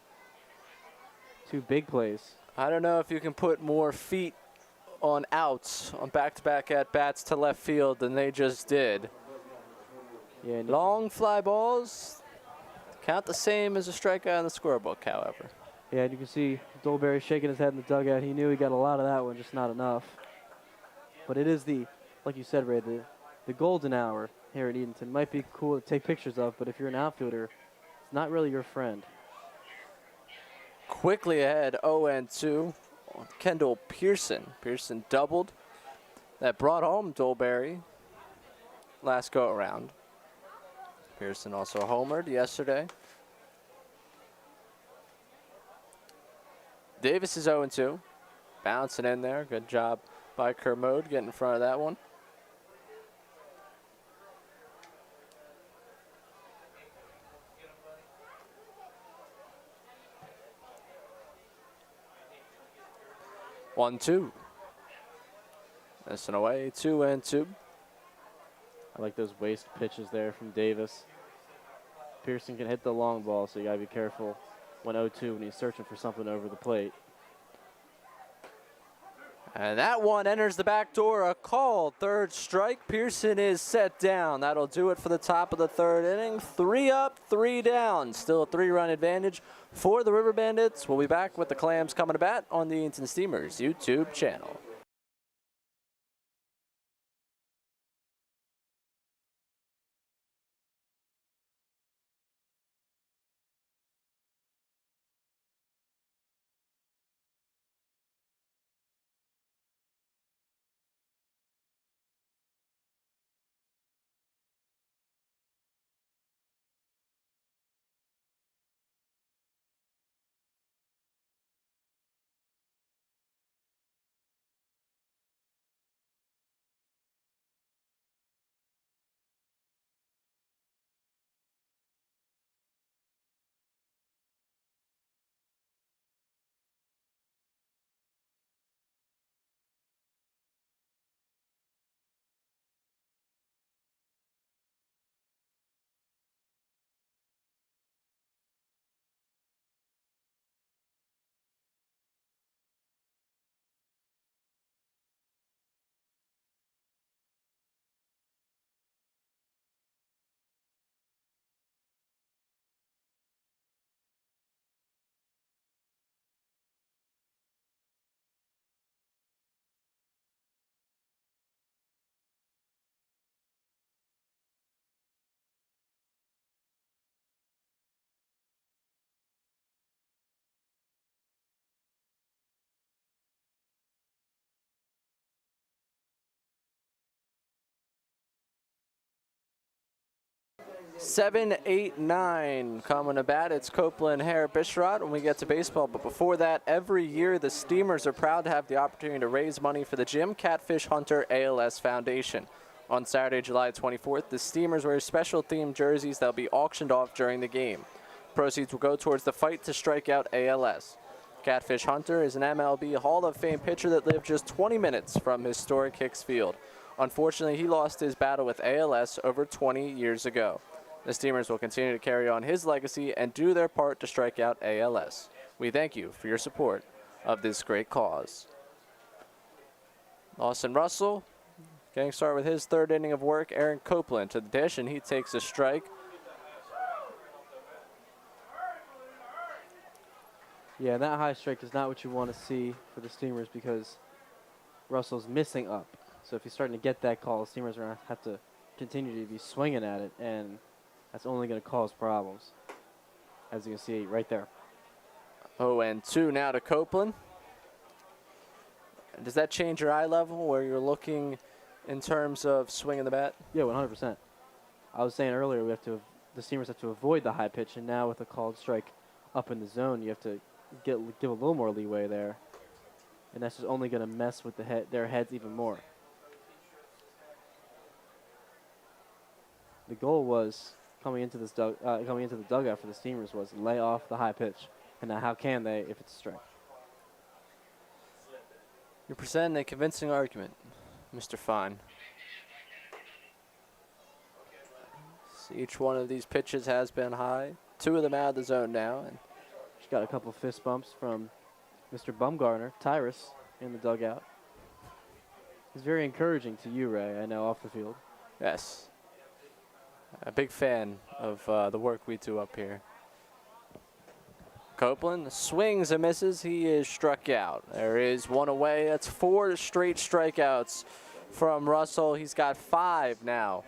2 big plays.
I don't know if you can put more feet on outs on back-to-back at-bats to left field than they just did.
Yeah,
Long fly balls count the same as a strikeout in the scorebook, however.
Yeah, and you can see Dolberry shaking his head in the dugout. He knew he got a lot of that one, just not enough. But it is like you said, Ray, the golden hour here at Edenton. Might be cool to take pictures of, but if you're an outfielder, it's not really your friend.
Quickly ahead, 0-2 on Kendall Pearson. Pearson doubled. That brought home Dolberry last go-around. Pearson also homered yesterday. Davis is 0-2. Bouncing in there. Good job by Kermode getting in front of that one. One, two. Missing away, 2-2.
I like those waist pitches there from Davis. Pearson can hit the long ball, so you got to be careful when 0-2 when he's searching for something over the plate.
And that one enters the back door, a call, 3rd strike. Pearson is set down. That'll do it for the top of the 3rd inning. 3 up, 3 down. Still a 3-run advantage for the River Bandits. We'll be back with the Clams coming to bat on the Edenton Steamers YouTube channel. Seven, 8, 9 coming to bat. It's Copeland, Hare, Bishrot when we get to baseball. But before that, every year the Steamers are proud to have the opportunity to raise money for the Jim Catfish Hunter ALS Foundation. On Saturday, July 24th, the Steamers wear special themed jerseys that will be auctioned off during the game. Proceeds will go towards the fight to strike out ALS. Catfish Hunter is an MLB Hall of Fame pitcher that lived just 20 minutes from historic Hicks Field. Unfortunately, he lost his battle with ALS over 20 years ago. The Steamers will continue to carry on his legacy and do their part to strike out ALS. We thank you for your support of this great cause. Lawson Russell Getting started with his third inning of work, Aaron Copeland to the dish, and he takes a strike.
Yeah, that high strike is not what you want to see for the Steamers because Russell's missing up. So if he's starting to get that call, the Steamers are going to have to continue to be swinging at it, and that's only going to cause problems, as you can see right there.
0-2 now to Copeland. Does that change your eye level where you're looking in terms of swinging the bat?
Yeah, 100%. I was saying earlier the Steamers have to avoid the high pitch, and now with a called strike up in the zone, you have to give a little more leeway there, and that's just only going to mess with their heads even more. The goal was coming into the dugout for the Steamers was lay off the high pitch, and now how can they if it's a strike?
You're presenting a convincing argument, Mr. Fine. So each one of these pitches has been high. 2 of them out of the zone now. And
she's got a couple fist bumps from Mr. Bumgarner, Tyrus, in the dugout. He's very encouraging to you, Ray, I know, off the field.
yes, a big fan of the work we do up here. Copeland swings and misses. He is struck out. There is one away. That's 4 straight strikeouts from Russell. He's got 5 now.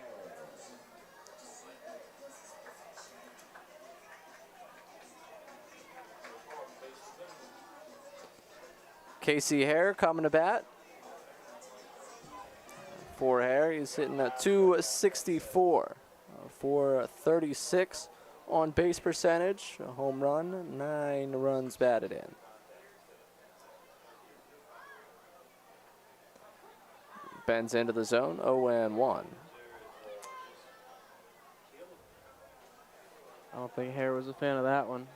Casey Hare coming to bat. For Hare, he's hitting at 264, 436 on base percentage, a home run, 9 runs batted in. Bends into the zone, 0-1.
I don't think Hare was a fan of that one.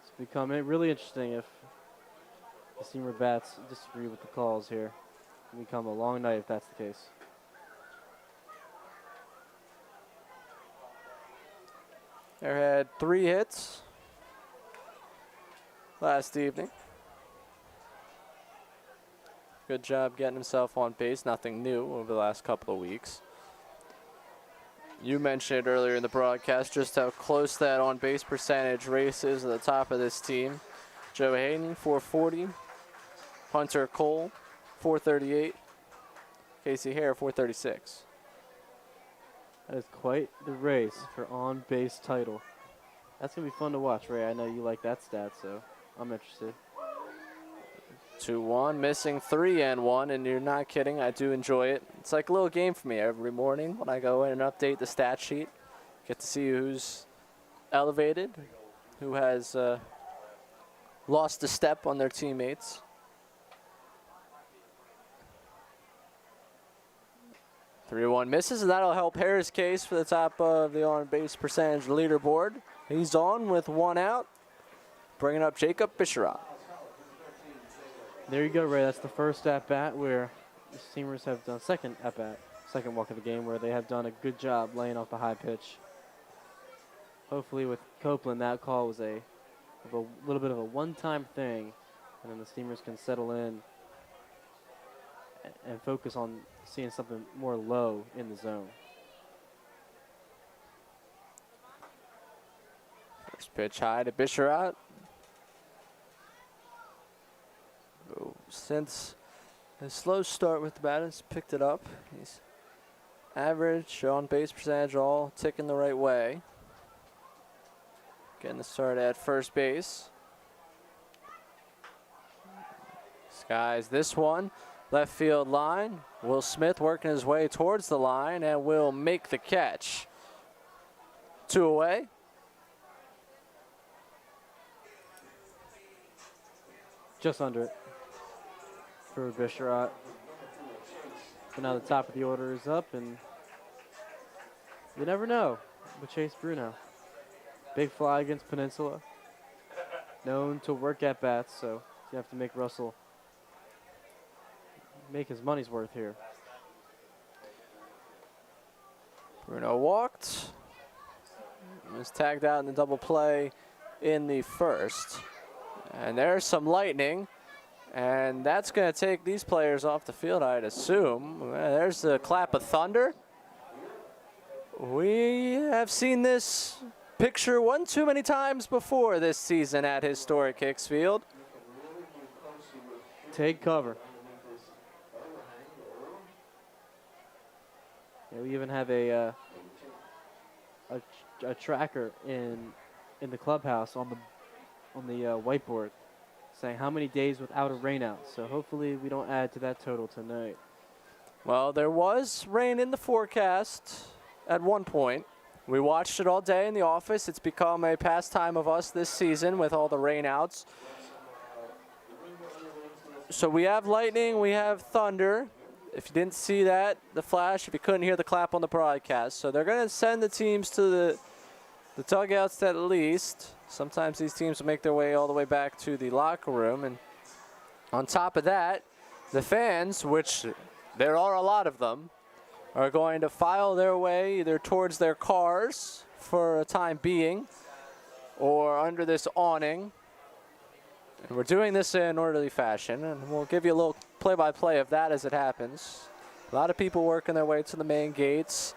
It's becoming really interesting if the Steamer bats disagree with the calls here. It'll become a long night if that's the case.
Hare had 3 hits last evening. Good job getting himself on base. Nothing new over the last couple of weeks. You mentioned earlier in the broadcast just how close that on-base percentage race is at the top of this team. Joe Hayden, 440. Hunter Cole, 438. Casey Hare, 436.
That is quite the race for on-base title. That's going to be fun to watch, Ray. I know you like that stat, so I'm interested.
2-1, missing 3 and 1, and you're not kidding. I do enjoy it. It's like a little game for me every morning when I go in and update the stat sheet. Get to see who's elevated, who has lost a step on their teammates. Three-one misses, and that'll help Hare's case for the top of the on-base percentage leaderboard. He's on with 1 out, bringing up Jacob Bisharat.
There you go, Ray. That's the first at-bat where the Steamers have done second walk of the game where they have done a good job laying off the high pitch. Hopefully with Copeland, that call was a little bit of a one-time thing, and then the Steamers can settle in and focus on seeing something more low in the zone.
First pitch high to Bisharat. Since a slow start with the bat, he's picked it up. He's average on base percentage, all ticking the right way. Getting the start at first base. Skies this one. Left field line. Will Smith working his way towards the line and will make the catch. 2 away.
Just under it for Bisharat. So now the top of the order is up, and you never know with Chase Bruno. Big fly against Peninsula. Known to work at bats, so you have to make Russell make his money's worth here.
Bruno walked. Was tagged out in the double play in the first. And there's some lightning. And that's going to take these players off the field, I'd assume. There's the clap of thunder. We have seen this picture one too many times before this season at historic Hicks Field.
Take cover. Yeah, we even have a tracker in the clubhouse on the whiteboard saying how many days without a rainout. So hopefully we don't add to that total tonight.
Well, there was rain in the forecast at one point. We watched it all day in the office. It's become a pastime of us this season with all the rainouts. So we have lightning, we have thunder. If you didn't see that, the flash, if you couldn't hear the clap on the broadcast. So they're going to send the teams to the dugouts at least. Sometimes these teams will make their way all the way back to the locker room. And on top of that, the fans, which there are a lot of them, are going to file their way either towards their cars for a time being or under this awning. And we're doing this in an orderly fashion, and we'll give you a little play-by-play of that as it happens. A lot of people working their way to the main gates.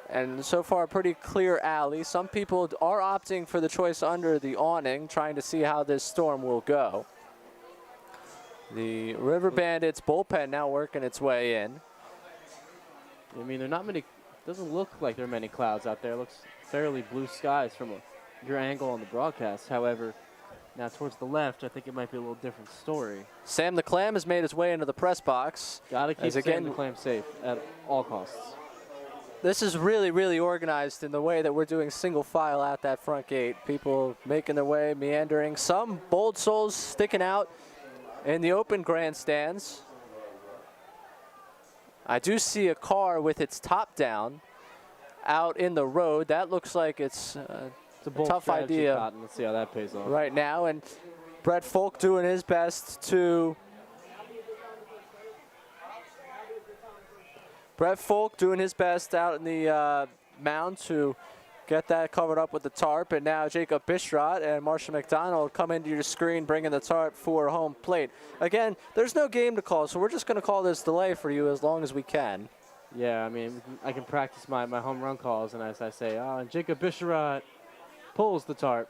And so far, a pretty clear alley. Some people are opting for the choice under the awning, trying to see how this storm will go. The River Bandits bullpen now working its way in.
I mean, there are not many, doesn't look like there are many clouds out there. It looks fairly blue skies from your angle on the broadcast. However, now towards the left, I think it might be a little different story.
Sam the Clam has made his way into the press box.
Got to keep Sam the Clam safe at all costs.
This is really, really organized in the way that we're doing single file out that front gate. People making their way, meandering. Some bold souls sticking out in the open grandstands. I do see a car with its top down out in the road. That looks like it's a tough idea.
Cotton. Let's see how that pays off.
Right now, and Brett Folk doing his best to out in the mound to get that covered up with the tarp. And now Jacob Bistrat and Marshall McDonald come into your screen bringing the tarp for home plate. Again, there's no game to call, so we're just going to call this delay for you as long as we can.
Yeah, I mean, I can practice my home run calls, and as I say, and Jacob Bistrat pulls the tarp.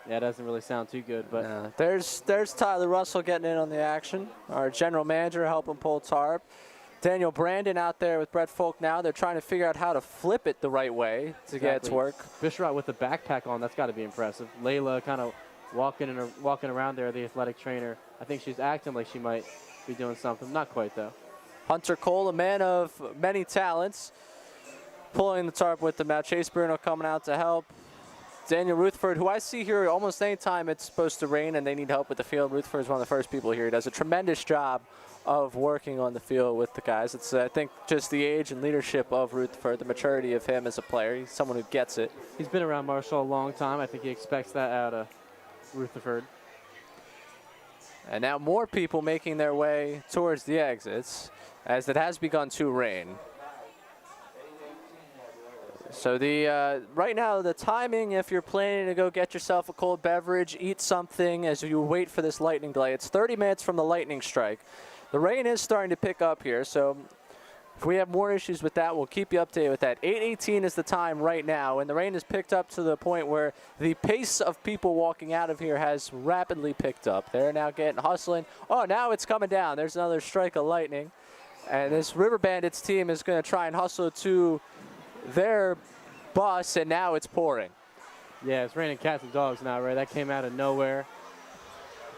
Yeah, it doesn't really sound too good, but
no. There's Tyler Russell getting in on the action. Our general manager helping pull tarp. Daniel Brandon out there with Brett Folk now. They're trying to figure out how to flip it the right way to get it to work.
Bistrat with the backpack on, that's got to be impressive. Layla kind of walking around there, the athletic trainer. I think she's acting like she might be doing something. Not quite, though.
Hunter Cole, a man of many talents, pulling the tarp with them now. Chase Bruno coming out to help. Daniel Rutherford, who I see here almost any time it's supposed to rain and they need help with the field. Rutherford is one of the first people here. He does a tremendous job of working on the field with the guys. It's, I think, just the age and leadership of Rutherford, the maturity of him as a player. He's someone who gets it.
He's been around Marshall a long time. I think he expects that out of Rutherford.
And now more people making their way towards the exits as it has begun to rain. So right now the timing, if you're planning to go get yourself a cold beverage, eat something as you wait for this lightning delay, it's 30 minutes from the lightning strike. The rain is starting to pick up here, so if we have more issues with that, we'll keep you updated with that. 8:18 is the time right now, and the rain has picked up to the point where the pace of people walking out of here has rapidly picked up. They're now hustling. Oh, now it's coming down. There's another strike of lightning. And this River Bandits team is going to try and hustle to their bus, and now it's pouring.
Yeah, it's raining cats and dogs now, right? That came out of nowhere.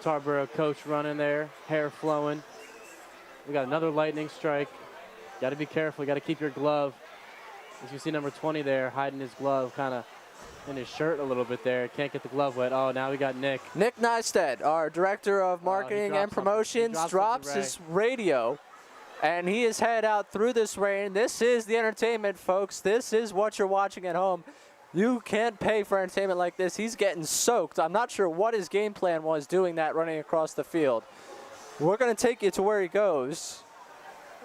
Tarboro coach running there, hair flowing. We got another lightning strike. Got to be careful. Got to keep your glove. As you see number 20 there, hiding his glove kind of in his shirt a little bit there. Can't get the glove wet. Oh, now we got Nick.
Nick Neistat, our director of marketing and promotions, drops his radio. And he is head out through this rain. This is the entertainment, folks. This is what you're watching at home. You can't pay for entertainment like this. He's getting soaked. I'm not sure what his game plan was doing that running across the field. We're going to take you to where he goes.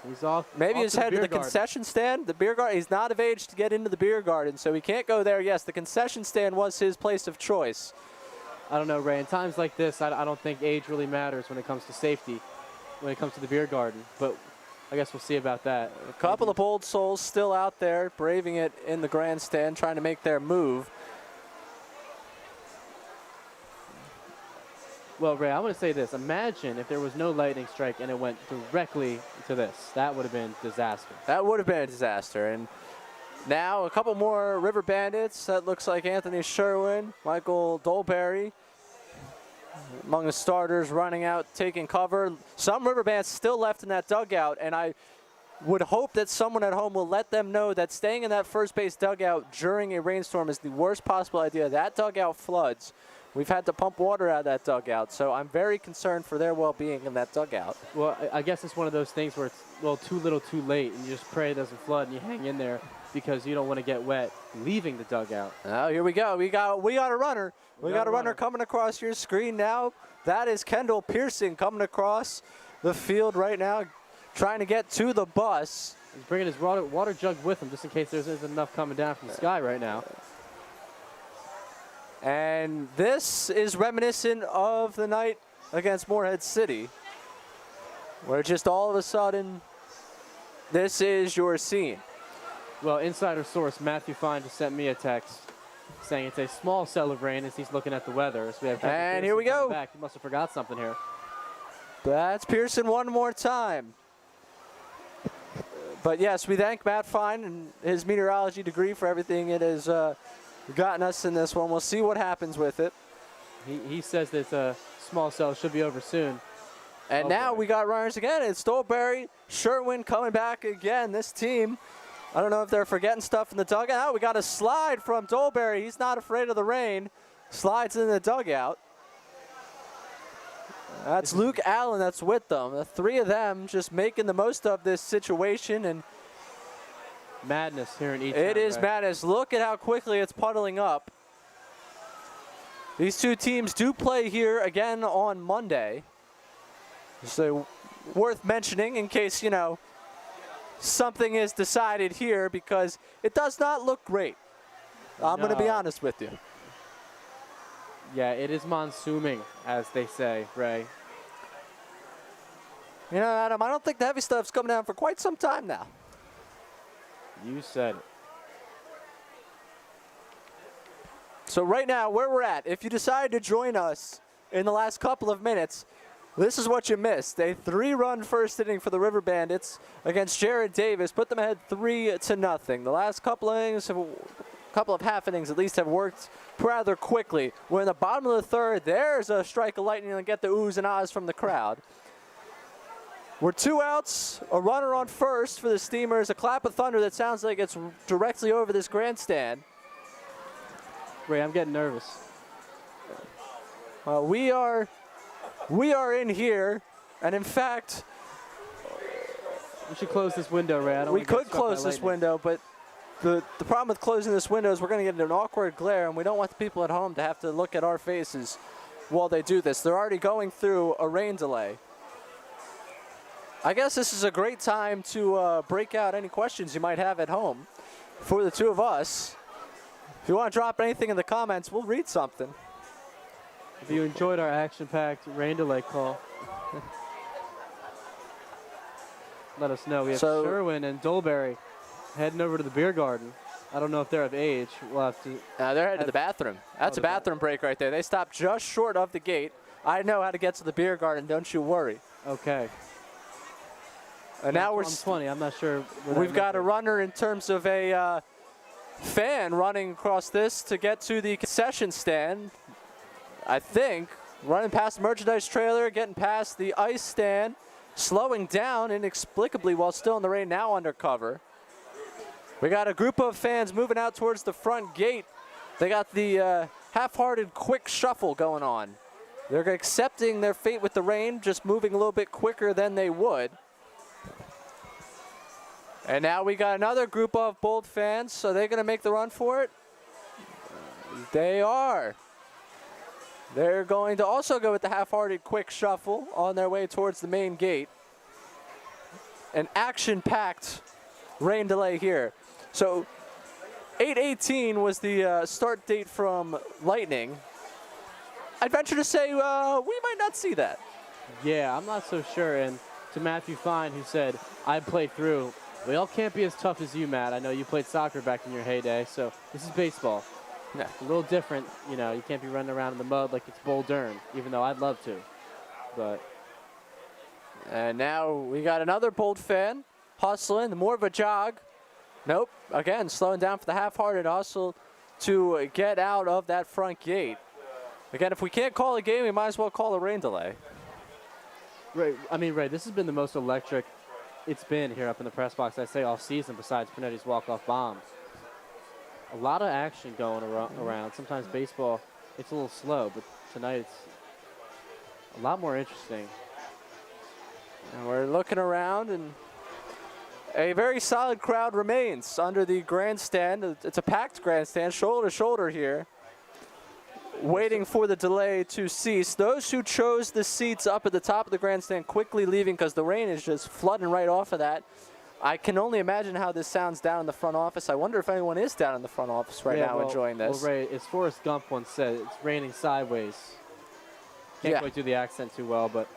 He's off.
Maybe he's headed to the concession stand. The beer garden. He's not of age to get into the beer garden, so he can't go there. Yes, the concession stand was his place of choice.
I don't know, Ray. In times like this, I don't think age really matters when it comes to safety, when it comes to the beer garden. But I guess we'll see about that.
A couple of bold souls still out there, braving it in the grandstand, trying to make their move.
Well, Ray, I want to say this. Imagine if there was no lightning strike and it went directly to this. That would have been disaster.
That would have been a disaster. And now a couple more River Bandits. That looks like Anthony Sherwin, Michael Dolberry among the starters running out, taking cover. Some River Bandits still left in that dugout, and I would hope that someone at home will let them know that staying in that first base dugout during a rainstorm is the worst possible idea. That dugout floods. We've had to pump water out of that dugout, so I'm very concerned for their well-being in that dugout.
Well, I guess it's one of those things where it's, well, too little, too late, and you just pray it doesn't flood, and you hang in there because you don't want to get wet leaving the dugout.
Oh, here we go. We got a runner. We got a runner coming across your screen now. That is Kendall Pearson coming across the field right now, trying to get to the bus.
He's bringing his water jug with him just in case there isn't enough coming down from the sky right now.
And this is reminiscent of the night against Morehead City, where just all of a sudden, this is your scene.
Well, insider source Matthew Fine just sent me a text saying it's a small cell of rain as he's looking at the weather. So we have
and here we go.
Back. He must have forgot something here.
That's Pearson one more time. But yes, we thank Matt Fine and his meteorology degree for everything it has gotten us in this one. We'll see what happens with it.
He says that a small cell should be over soon.
And now we got runners again. It's Stolberry, Sherwin coming back again. This team, I don't know if they're forgetting stuff in the dugout. We got a slide from Dolberry. He's not afraid of the rain. Slides in the dugout. That's Luke Allen that's with them. The three of them just making the most of this situation. And
madness here in Edenton.
it is madness. Look at how quickly it's puddling up. These two teams do play here again on Monday. So worth mentioning in case, you know, something is decided here, because it does not look great. I'm going to be honest with you.
Yeah, it is monsooming, as they say, Ray.
You know, Adam, I don't think the heavy stuff's coming down for quite some time now.
You said it.
So right now, where we're at, if you decide to join us in the last couple of minutes, this is what you missed. A 3-run first inning for the River Bandits against Jared Davis. Put them ahead 3-0. The last couple of innings, couple of half innings at least, have worked rather quickly. We're in the bottom of the third. There's a strike of lightning and get the oohs and ahs from the crowd. We're 2 outs, a runner on first for the Steamers, a clap of thunder that sounds like it's directly over this grandstand.
Ray, I'm getting nervous.
We are in here, and in fact,
we should close this window, Ray.
We could close this window, but the problem with closing this window is we're going to get an awkward glare, and we don't want the people at home to have to look at our faces while they do this. They're already going through a rain delay. I guess this is a great time to break out any questions you might have at home for the two of us. If you want to drop anything in the comments, we'll read something.
If you enjoyed our action-packed rain delay call, let us know. We have Sherwin and Dolberry heading over to the beer garden. I don't know if they're of age. We'll have to.
They're headed to the bathroom. That's a bathroom break right there. They stopped just short of the gate. I know how to get to the beer garden. Don't you worry.
Okay.
And now
I'm 20. I'm not sure.
We've got a runner in terms of a fan running across this to get to the concession stand. I think running past the merchandise trailer, getting past the ice stand, slowing down inexplicably while still in the rain, now under cover. We got a group of fans moving out towards the front gate. They got the half-hearted quick shuffle going on. They're accepting their fate with the rain, just moving a little bit quicker than they would. And now we got another group of bold fans. So they're going to make the run for it? They are. They're going to also go with the half-hearted quick shuffle on their way towards the main gate. An action-packed rain delay here. So 8:18 was the start date from Lightning. I'd venture to say we might not see that.
Yeah, I'm not so sure. And to Matthew Fine, who said, I played through. We all can't be as tough as you, Matt. I know you played soccer back in your heyday, so this is baseball.
Yeah.
A little different. You know, you can't be running around in the mud like it's Bull Durham, even though I'd love to. But
And now we got another Bold fan hustling, more of a jog. Nope, again, slowing down for the half-hearted hustle to get out of that front gate. Again, if we can't call a game, we might as well call a rain delay.
Ray, this has been the most electric it's been here up in the press box, I say, all season, besides Pinetti's walk-off bombs. A lot of action going around. Sometimes baseball, it's a little slow, but tonight it's a lot more interesting.
And we're looking around, and a very solid crowd remains under the grandstand. It's a packed grandstand, shoulder to shoulder here, waiting for the delay to cease. Those who chose the seats up at the top of the grandstand quickly leaving because the rain is just flooding right off of that. I can only imagine how this sounds down in the front office. I wonder if anyone is down in the front office right now enjoying this.
Well, Ray, as Forrest Gump once said, it's raining sideways. Can't quite do the accent too well, but.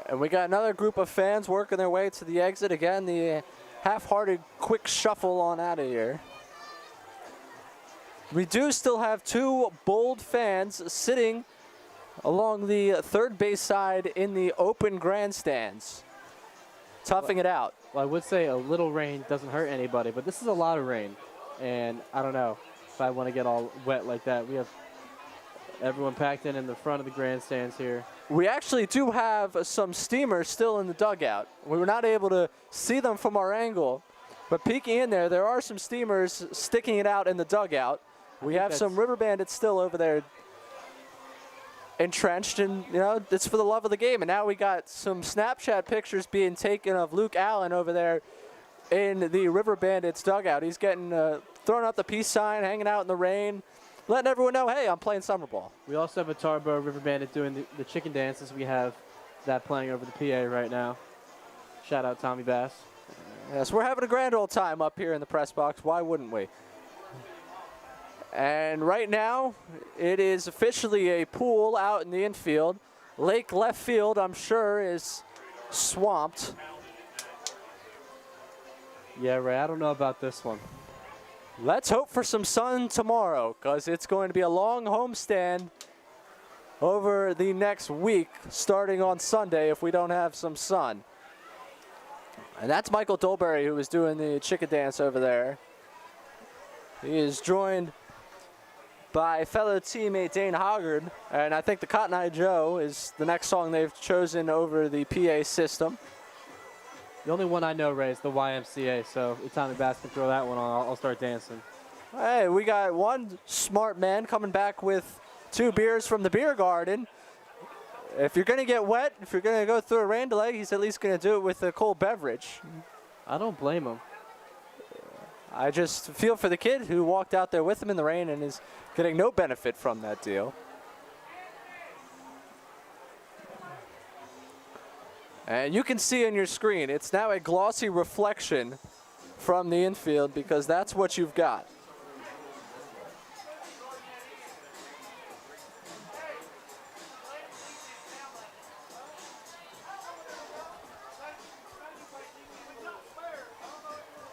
And we got another group of fans working their way to the exit. Again, the half-hearted quick shuffle on out of here. We do still have two Bold fans sitting along the third base side in the open grandstands, toughing it out.
Well, I would say a little rain doesn't hurt anybody, but this is a lot of rain. And I don't know if I want to get all wet like that. We have everyone packed in the front of the grandstands here.
We actually do have some steamers still in the dugout. We were not able to see them from our angle, but peeking in there are some steamers sticking it out in the dugout. We have some River Bandits still over there entrenched, and you know, it's for the love of the game. And now we got some Snapchat pictures being taken of Luke Allen over there in the River Bandits dugout. He's getting throwing up the peace sign, hanging out in the rain, letting everyone know, hey, I'm playing summer ball.
We also have a Tarboro River Bandit doing the chicken dances. We have that playing over the PA right now. Shout out Tommy Bass.
Yes, we're having a grand old time up here in the press box. Why wouldn't we? And right now, it is officially a pool out in the infield. Lake left field, I'm sure, is swamped.
Yeah, Ray, I don't know about this one.
Let's hope for some sun tomorrow, because it's going to be a long homestand over the next week, starting on Sunday if we don't have some sun. And that's Michael Dolberry, who is doing the chicken dance over there. He is joined by fellow teammate Dane Hoggard, and I think the Cotton Eye Joe is the next song they've chosen over the PA system.
The only one I know, Ray, is the YMCA, so if Tommy Bass can throw that one on, I'll start dancing.
Hey, we got one smart man coming back with 2 beers from the beer garden. If you're going to get wet, if you're going to go through a rain delay, he's at least going to do it with a cold beverage.
I don't blame him.
I just feel for the kid who walked out there with him in the rain and is getting no benefit from that deal. And you can see on your screen, it's now a glossy reflection from the infield because that's what you've got.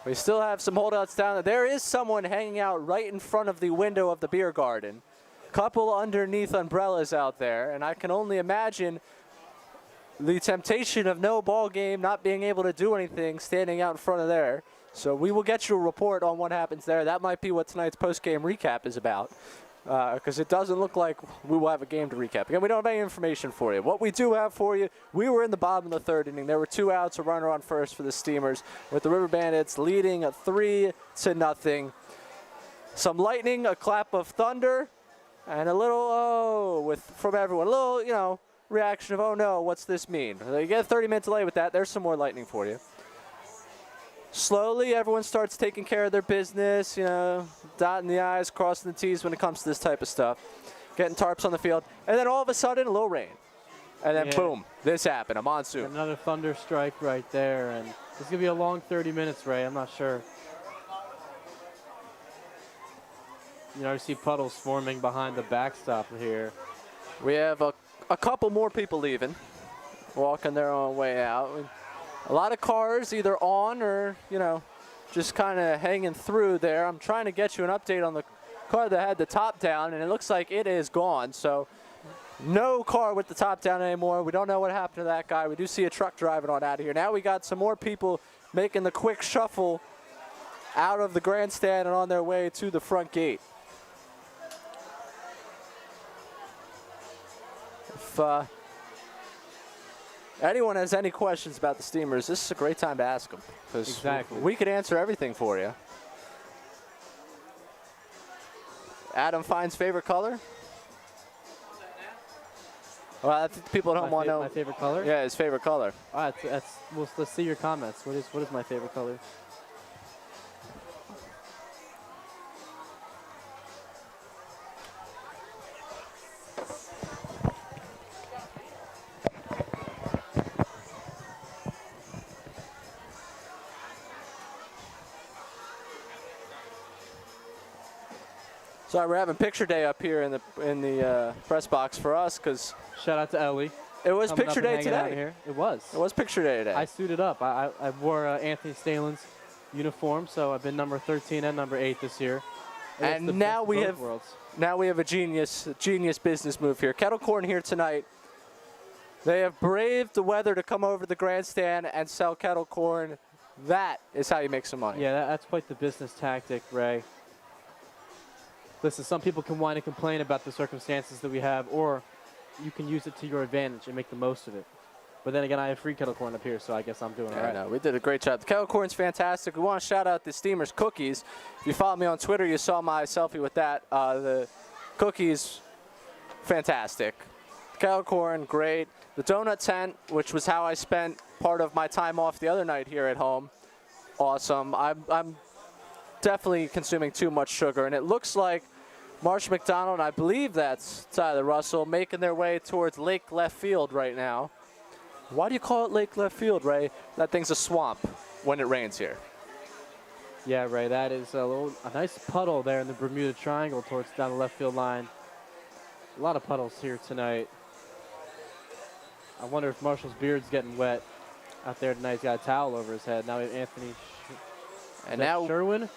We still have some holdouts down there. There is someone hanging out right in front of the window of the beer garden. Couple underneath umbrellas out there, and I can only imagine the temptation of no ball game, not being able to do anything, standing out in front of there. So we will get you a report on what happens there. That might be what tonight's post-game recap is about, because it doesn't look like we will have a game to recap. Again, we don't have any information for you. What we do have for you, we were in the bottom of the 3rd inning. There were 2 outs, a runner on first for the Steamers, with the River Bandits leading 3-0. Some lightning, a clap of thunder, and a little from everyone. A little, reaction of, oh no, what's this mean? You get a 30-minute delay with that. There's some more lightning for you. Slowly, everyone starts taking care of their business, dotting the I's, crossing the T's when it comes to this type of stuff. Getting tarps on the field. And then all of a sudden, a little rain. And then boom, this happened, a monsoon.
Another thunder strike right there. And it's going to be a long 30 minutes, Ray. I'm not sure. You see puddles forming behind the backstop here.
We have a couple more people leaving, walking their own way out. A lot of cars either on or, you know, just kind of hanging through there. I'm trying to get you an update on the car that had the top down, and it looks like it is gone. So no car with the top down anymore. We don't know what happened to that guy. We do see a truck driving on out of here. Now we got some more people making the quick shuffle out of the grandstand and on their way to the front gate. If anyone has any questions about the Steamers, this is a great time to ask them.
Exactly.
We could answer everything for you. Adam Fine's favorite color? Well, I think people at home want to know.
My favorite color?
Yeah, his favorite color.
All right, well, let's see your comments. What is my favorite color?
Sorry, we're having picture day up here in the press box for us because
Shout out to Ellie.
it was
coming
picture
up and
day
hanging out
today.
here. It was.
It was picture day today.
I suited up. I wore Anthony Stalen's uniform, so I've been number 13 and number 8 this year.
And
it's the
now
best of
we
both
have-
worlds.
Now we have a genius business move here. Kettle Corn here tonight. They have braved the weather to come over to the grandstand and sell kettle corn. That is how you make some money.
Yeah, that's quite the business tactic, Ray. Listen, some people can whine and complain about the circumstances that we have, or you can use it to your advantage and make the most of it. But then again, I have free kettle corn up here, so I guess I'm doing all
Yeah,
right.
no, we did a great job. The kettle corn's fantastic. We want to shout out the Steamers cookies. If you follow me on Twitter, you saw my selfie with that. The cookies, fantastic. Kettle corn, great. The donut tent, which was how I spent part of my time off the other night here at home, awesome. I'm definitely consuming too much sugar, and it looks like Marsh McDonald, and I believe that's Tyler Russell, making their way towards Lake Left Field right now. Why do you call it Lake Left Field, Ray? That thing's a swamp when it rains here.
Yeah, Ray, that is a nice puddle there in the Bermuda Triangle towards down the left field line. A lot of puddles here tonight. I wonder if Marshall's beard's getting wet out there tonight. He's got a towel over his head. Now we have Anthony
And now, no,
Sherwin.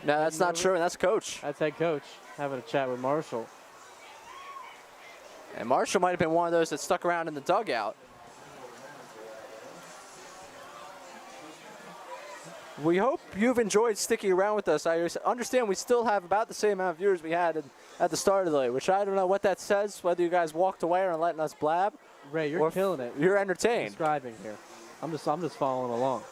that's not Sherwin. That's Coach.
That's head coach having a chat with Marshall.
And Marshall might have been one of those that stuck around in the dugout. We hope you've enjoyed sticking around with us. I understand we still have about the same amount of viewers we had at the start of the day, which I don't know what that says, whether you guys walked away or letting us blab.
Ray, you're killing it.
You're entertained.
Describing here. I'm just following along.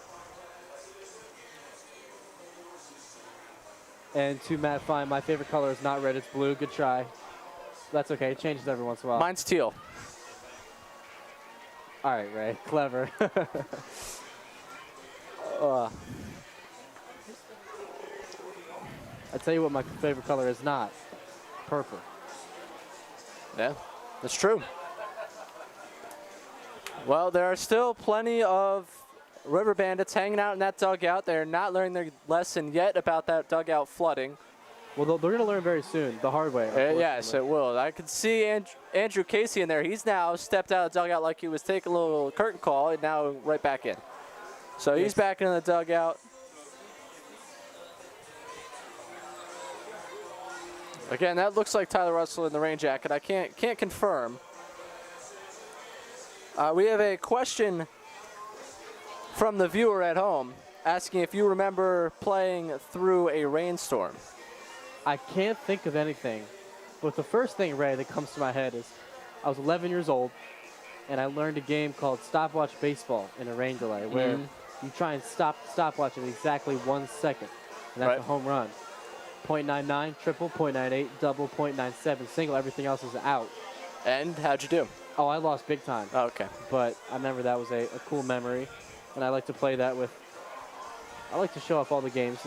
And to Matt Fine, my favorite color is not red, it's blue. Good try. That's okay. It changes every once in a while.
Mine's teal.
All right, Ray. Clever. I tell you what my favorite color is not. Purple.
Yeah, that's true. Well, there are still plenty of River Bandits hanging out in that dugout. They're not learning their lesson yet about that dugout flooding.
Well, they're going to learn very soon, the hard way.
Yes, it will. I could see Andrew Casey in there. He's now stepped out of the dugout like he was taking a little curtain call, and now right back in. So he's back in the dugout. Again, that looks like Tyler Russell in the rain jacket. I can't confirm. We have a question from the viewer at home asking if you remember playing through a rainstorm.
I can't think of anything, but the first thing, Ray, that comes to my head is I was 11 years old, and I learned a game called stopwatch baseball in a rain delay, where you try and stop the stopwatch in exactly 1 second, and that's a home run. .99, triple, .98, double, .97, single, everything else is out.
And how'd you do?
Oh, I lost big time.
Oh, okay.
But I remember that was a cool memory, and I like to play that with, I like to show off all the games,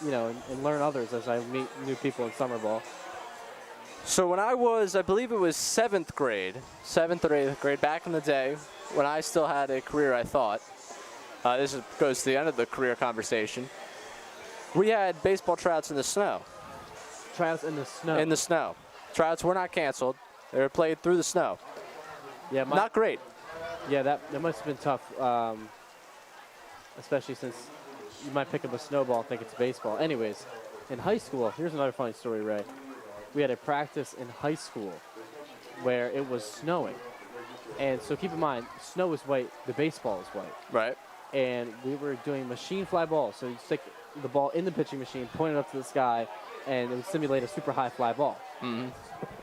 you know, and learn others as I meet new people in summer ball.
So when I was, I believe it was 7th or 8th grade, back in the day, when I still had a career, I thought, goes to the end of the career conversation, we had baseball tryouts in the snow.
Tryouts in the snow?
In the snow. Tryouts were not canceled. They were played through the snow.
Yeah,
Not great.
Yeah, that must have been tough, especially since you might pick up a snowball and think it's baseball. Anyways, in high school, here's another funny story, Ray. We had a practice in high school where it was snowing. And so keep in mind, snow is white, the baseball is white.
Right.
And we were doing machine fly balls. So you stick the ball in the pitching machine, point it up to the sky, and it would simulate a super high fly ball.
Mm-hmm.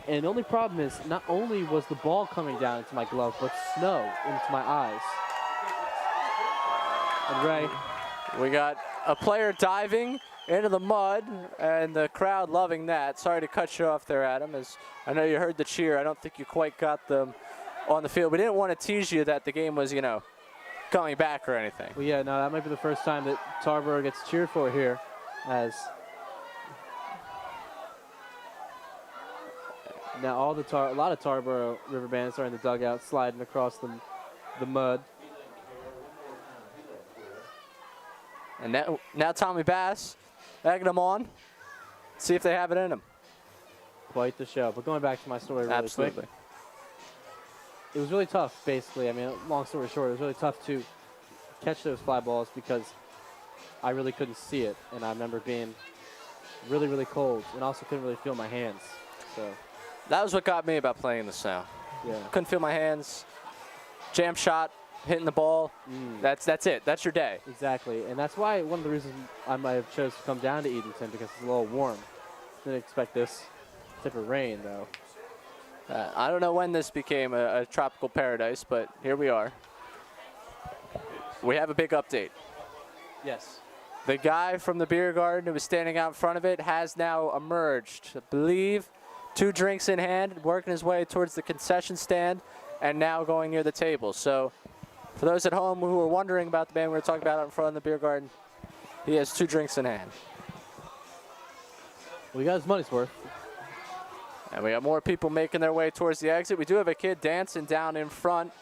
And the only problem is, not only was the ball coming down into my glove, but snow into my eyes. And Ray,
We got a player diving into the mud, and the crowd loving that. Sorry to cut you off there, Adam, as I know you heard the cheer. I don't think you quite got them on the field. We didn't want to tease you that the game was, coming back or anything.
well, yeah, no, that might be the first time that Tarboro gets cheered for here, as now a lot of Tarboro River Bandits are in the dugout, sliding across the mud.
And now Tommy Bass egging them on. See if they have it in them.
Quite the show. But going back to my story really
Absolutely.
quick. It was really tough, basically. I mean, long story short, it was really tough to catch those fly balls because I really couldn't see it. And I remember being really, really cold and also couldn't really feel my hands. So,
That was what got me about playing in the snow.
yeah.
Couldn't feel my hands. Jam shot, hitting the ball. That's it. That's your day.
Exactly. And that's why one of the reasons I might have chose to come down to Edenton, because it's a little warm. Didn't expect this type of rain, though.
I don't know when this became a tropical paradise, but here we are. We have a big update.
Yes.
The guy from the beer garden who was standing out in front of it has now emerged. I believe 2 drinks in hand, working his way towards the concession stand, and now going near the table. So for those at home who are wondering about the man we were talking about out in front of the beer garden, he has 2 drinks in hand.
Well, he got his money's worth.
And we got more people making their way towards the exit. We do have a kid dancing down in front,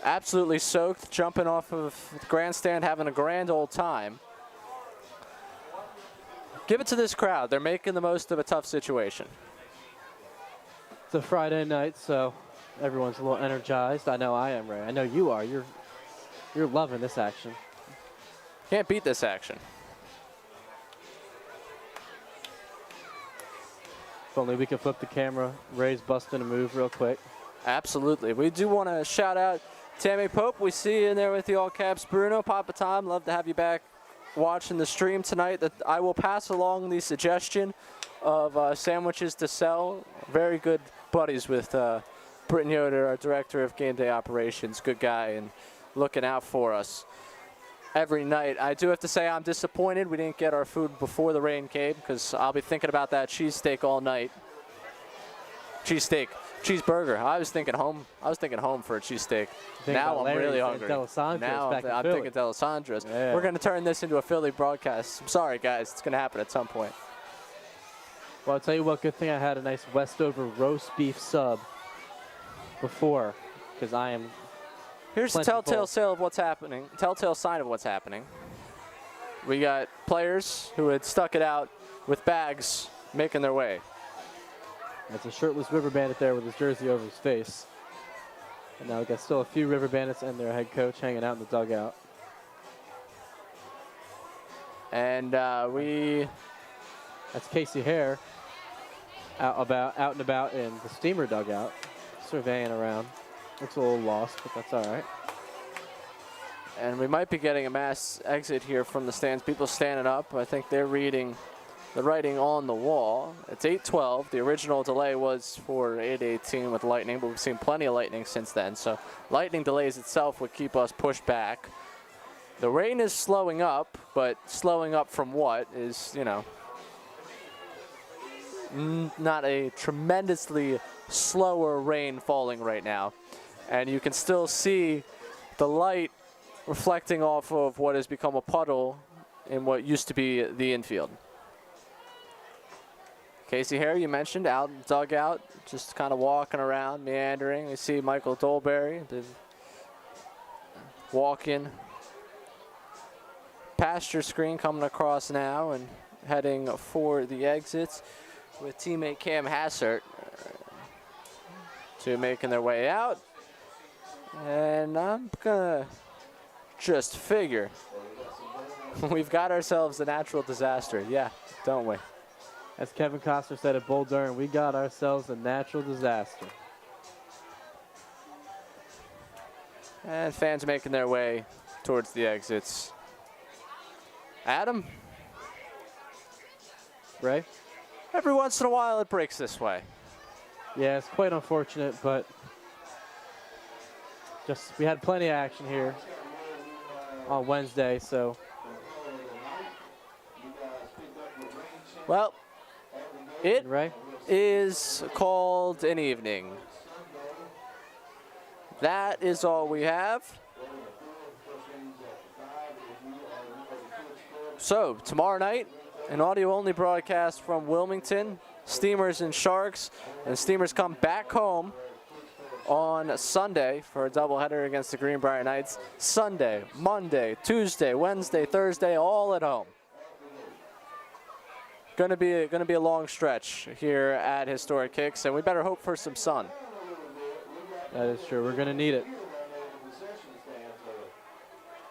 absolutely soaked, jumping off of the grandstand, having a grand old time. Give it to this crowd. They're making the most of a tough situation.
It's a Friday night, so everyone's a little energized. I know I am, Ray. I know you are. You're loving this action.
Can't beat this action.
If only we could flip the camera. Ray's busting a move real quick.
Absolutely. We do want to shout out Tammy Pope. We see you in there with the all caps. Bruno, Papa Tom, love to have you back watching the stream tonight. That I will pass along the suggestion of sandwiches to sell. Very good buddies with Britton Yoder, our director of game day operations. Good guy and looking out for us every night. I do have to say I'm disappointed we didn't get our food before the rain came, because I'll be thinking about that cheesesteak all night. Cheeseburger. I was thinking home for a cheesesteak. Now I'm really hungry. Now I'm thinking D'Alessandro's.
Yeah.
We're going to turn this into a Philly broadcast. I'm sorry, guys. It's going to happen at some point.
Well, I'll tell you what, good thing I had a nice Westover roast beef sub before, because I am
Here's the telltale sign of what's happening. We got players who had stuck it out with bags making their way.
That's a shirtless River Bandit there with his jersey over his face. And now we got still a few River Bandits and their head coach hanging out in the dugout.
And
That's Casey Hare out and about in the steamer dugout, surveying around. Looks a little lost, but that's all right.
And we might be getting a mass exit here from the stands. People standing up. I think they're reading the writing on the wall. It's 8:12. The original delay was for 8:18 with lightning, but we've seen plenty of lightning since then. So lightning delays itself would keep us pushed back. The rain is slowing up, but slowing up from what is, not a tremendously slower rain falling right now. And you can still see the light reflecting off of what has become a puddle in what used to be the infield. Casey Hare, you mentioned, out in the dugout, just kind of walking around, meandering. We see Michael Dolberry walking past your screen, coming across now and heading for the exits with teammate Cam Hassert. Two making their way out. And I'm gonna just figure we've got ourselves a natural disaster. Yeah, don't we?
As Kevin Costner said at Bull Durham, we got ourselves a natural disaster.
And fans making their way towards the exits. Adam?
Ray?
Every once in a while it breaks this way.
Yeah, it's quite unfortunate, but we had plenty of action here on Wednesday, so.
Well, it
Ray?
is called an evening. That is all we have. So, tomorrow night, an audio-only broadcast from Wilmington, Steamers and Sharks, and Steamers come back home on Sunday for a doubleheader against the Greenbrier Knights. Sunday, Monday, Tuesday, Wednesday, Thursday, all at home. Gonna be a long stretch here at Historic Kicks, and we better hope for some sun.
That is true. We're going to need it. It's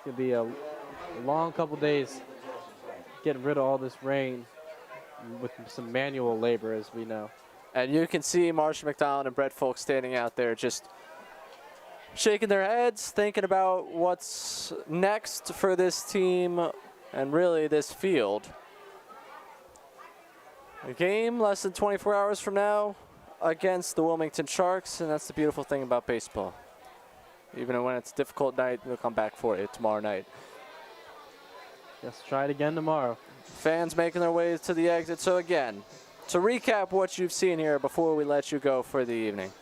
going to be a long couple days getting rid of all this rain with some manual labor, as we know.
And you can see Marshall McDonald and Brett Folk standing out there just shaking their heads, thinking about what's next for this team and really this field. A game less than 24 hours from now against the Wilmington Sharks, and that's the beautiful thing about baseball. Even when it's a difficult night, we'll come back for it tomorrow night.
Let's try it again tomorrow.
Fans making their way to the exit. So again, to recap what you've seen here before we let you go for the evening.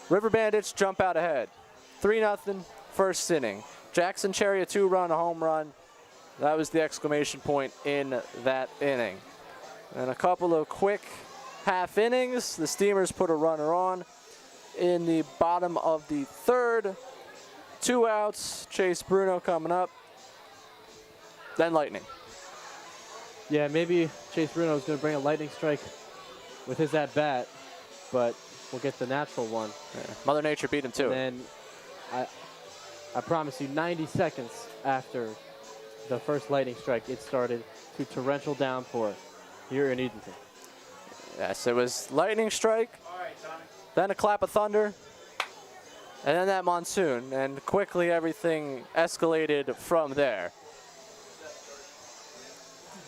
River Bandits jump out ahead. 3-0, first inning. Jackson Cherry, a 2-run home run. That was the exclamation point in that inning. And a couple of quick half innings. The Steamers put a runner on in the bottom of the third. 2 outs. Chase Bruno coming up. Then lightning.
Yeah, maybe Chase Bruno is going to bring a lightning strike with his at-bat, but we'll get the natural one.
Yeah. Mother Nature beat him too.
And then I promise you 90 seconds after the first lightning strike, it started to torrential downpour here in Edenton.
Yes, it was lightning strike, then a clap of thunder, and then that monsoon, and quickly everything escalated from there.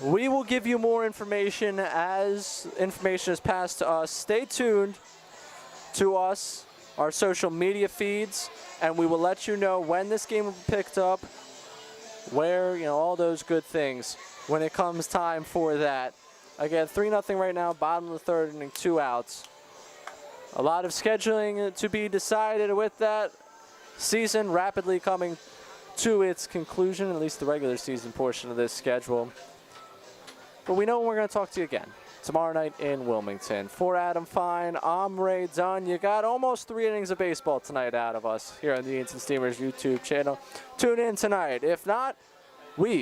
We will give you more information as information is passed to us. Stay tuned to us, our social media feeds, and we will let you know when this game will be picked up, where, all those good things when it comes time for that. Again, 3-0 right now, bottom of the third inning, 2 outs. A lot of scheduling to be decided with that season rapidly coming to its conclusion, at least the regular season portion of this schedule. But we know when we're going to talk to you again tomorrow night in Wilmington. For Adam Fine, I'm Ray Dunn. You got almost 3 innings of baseball tonight out of us here on the Edenton Steamers YouTube channel. Tune in tonight. If not, we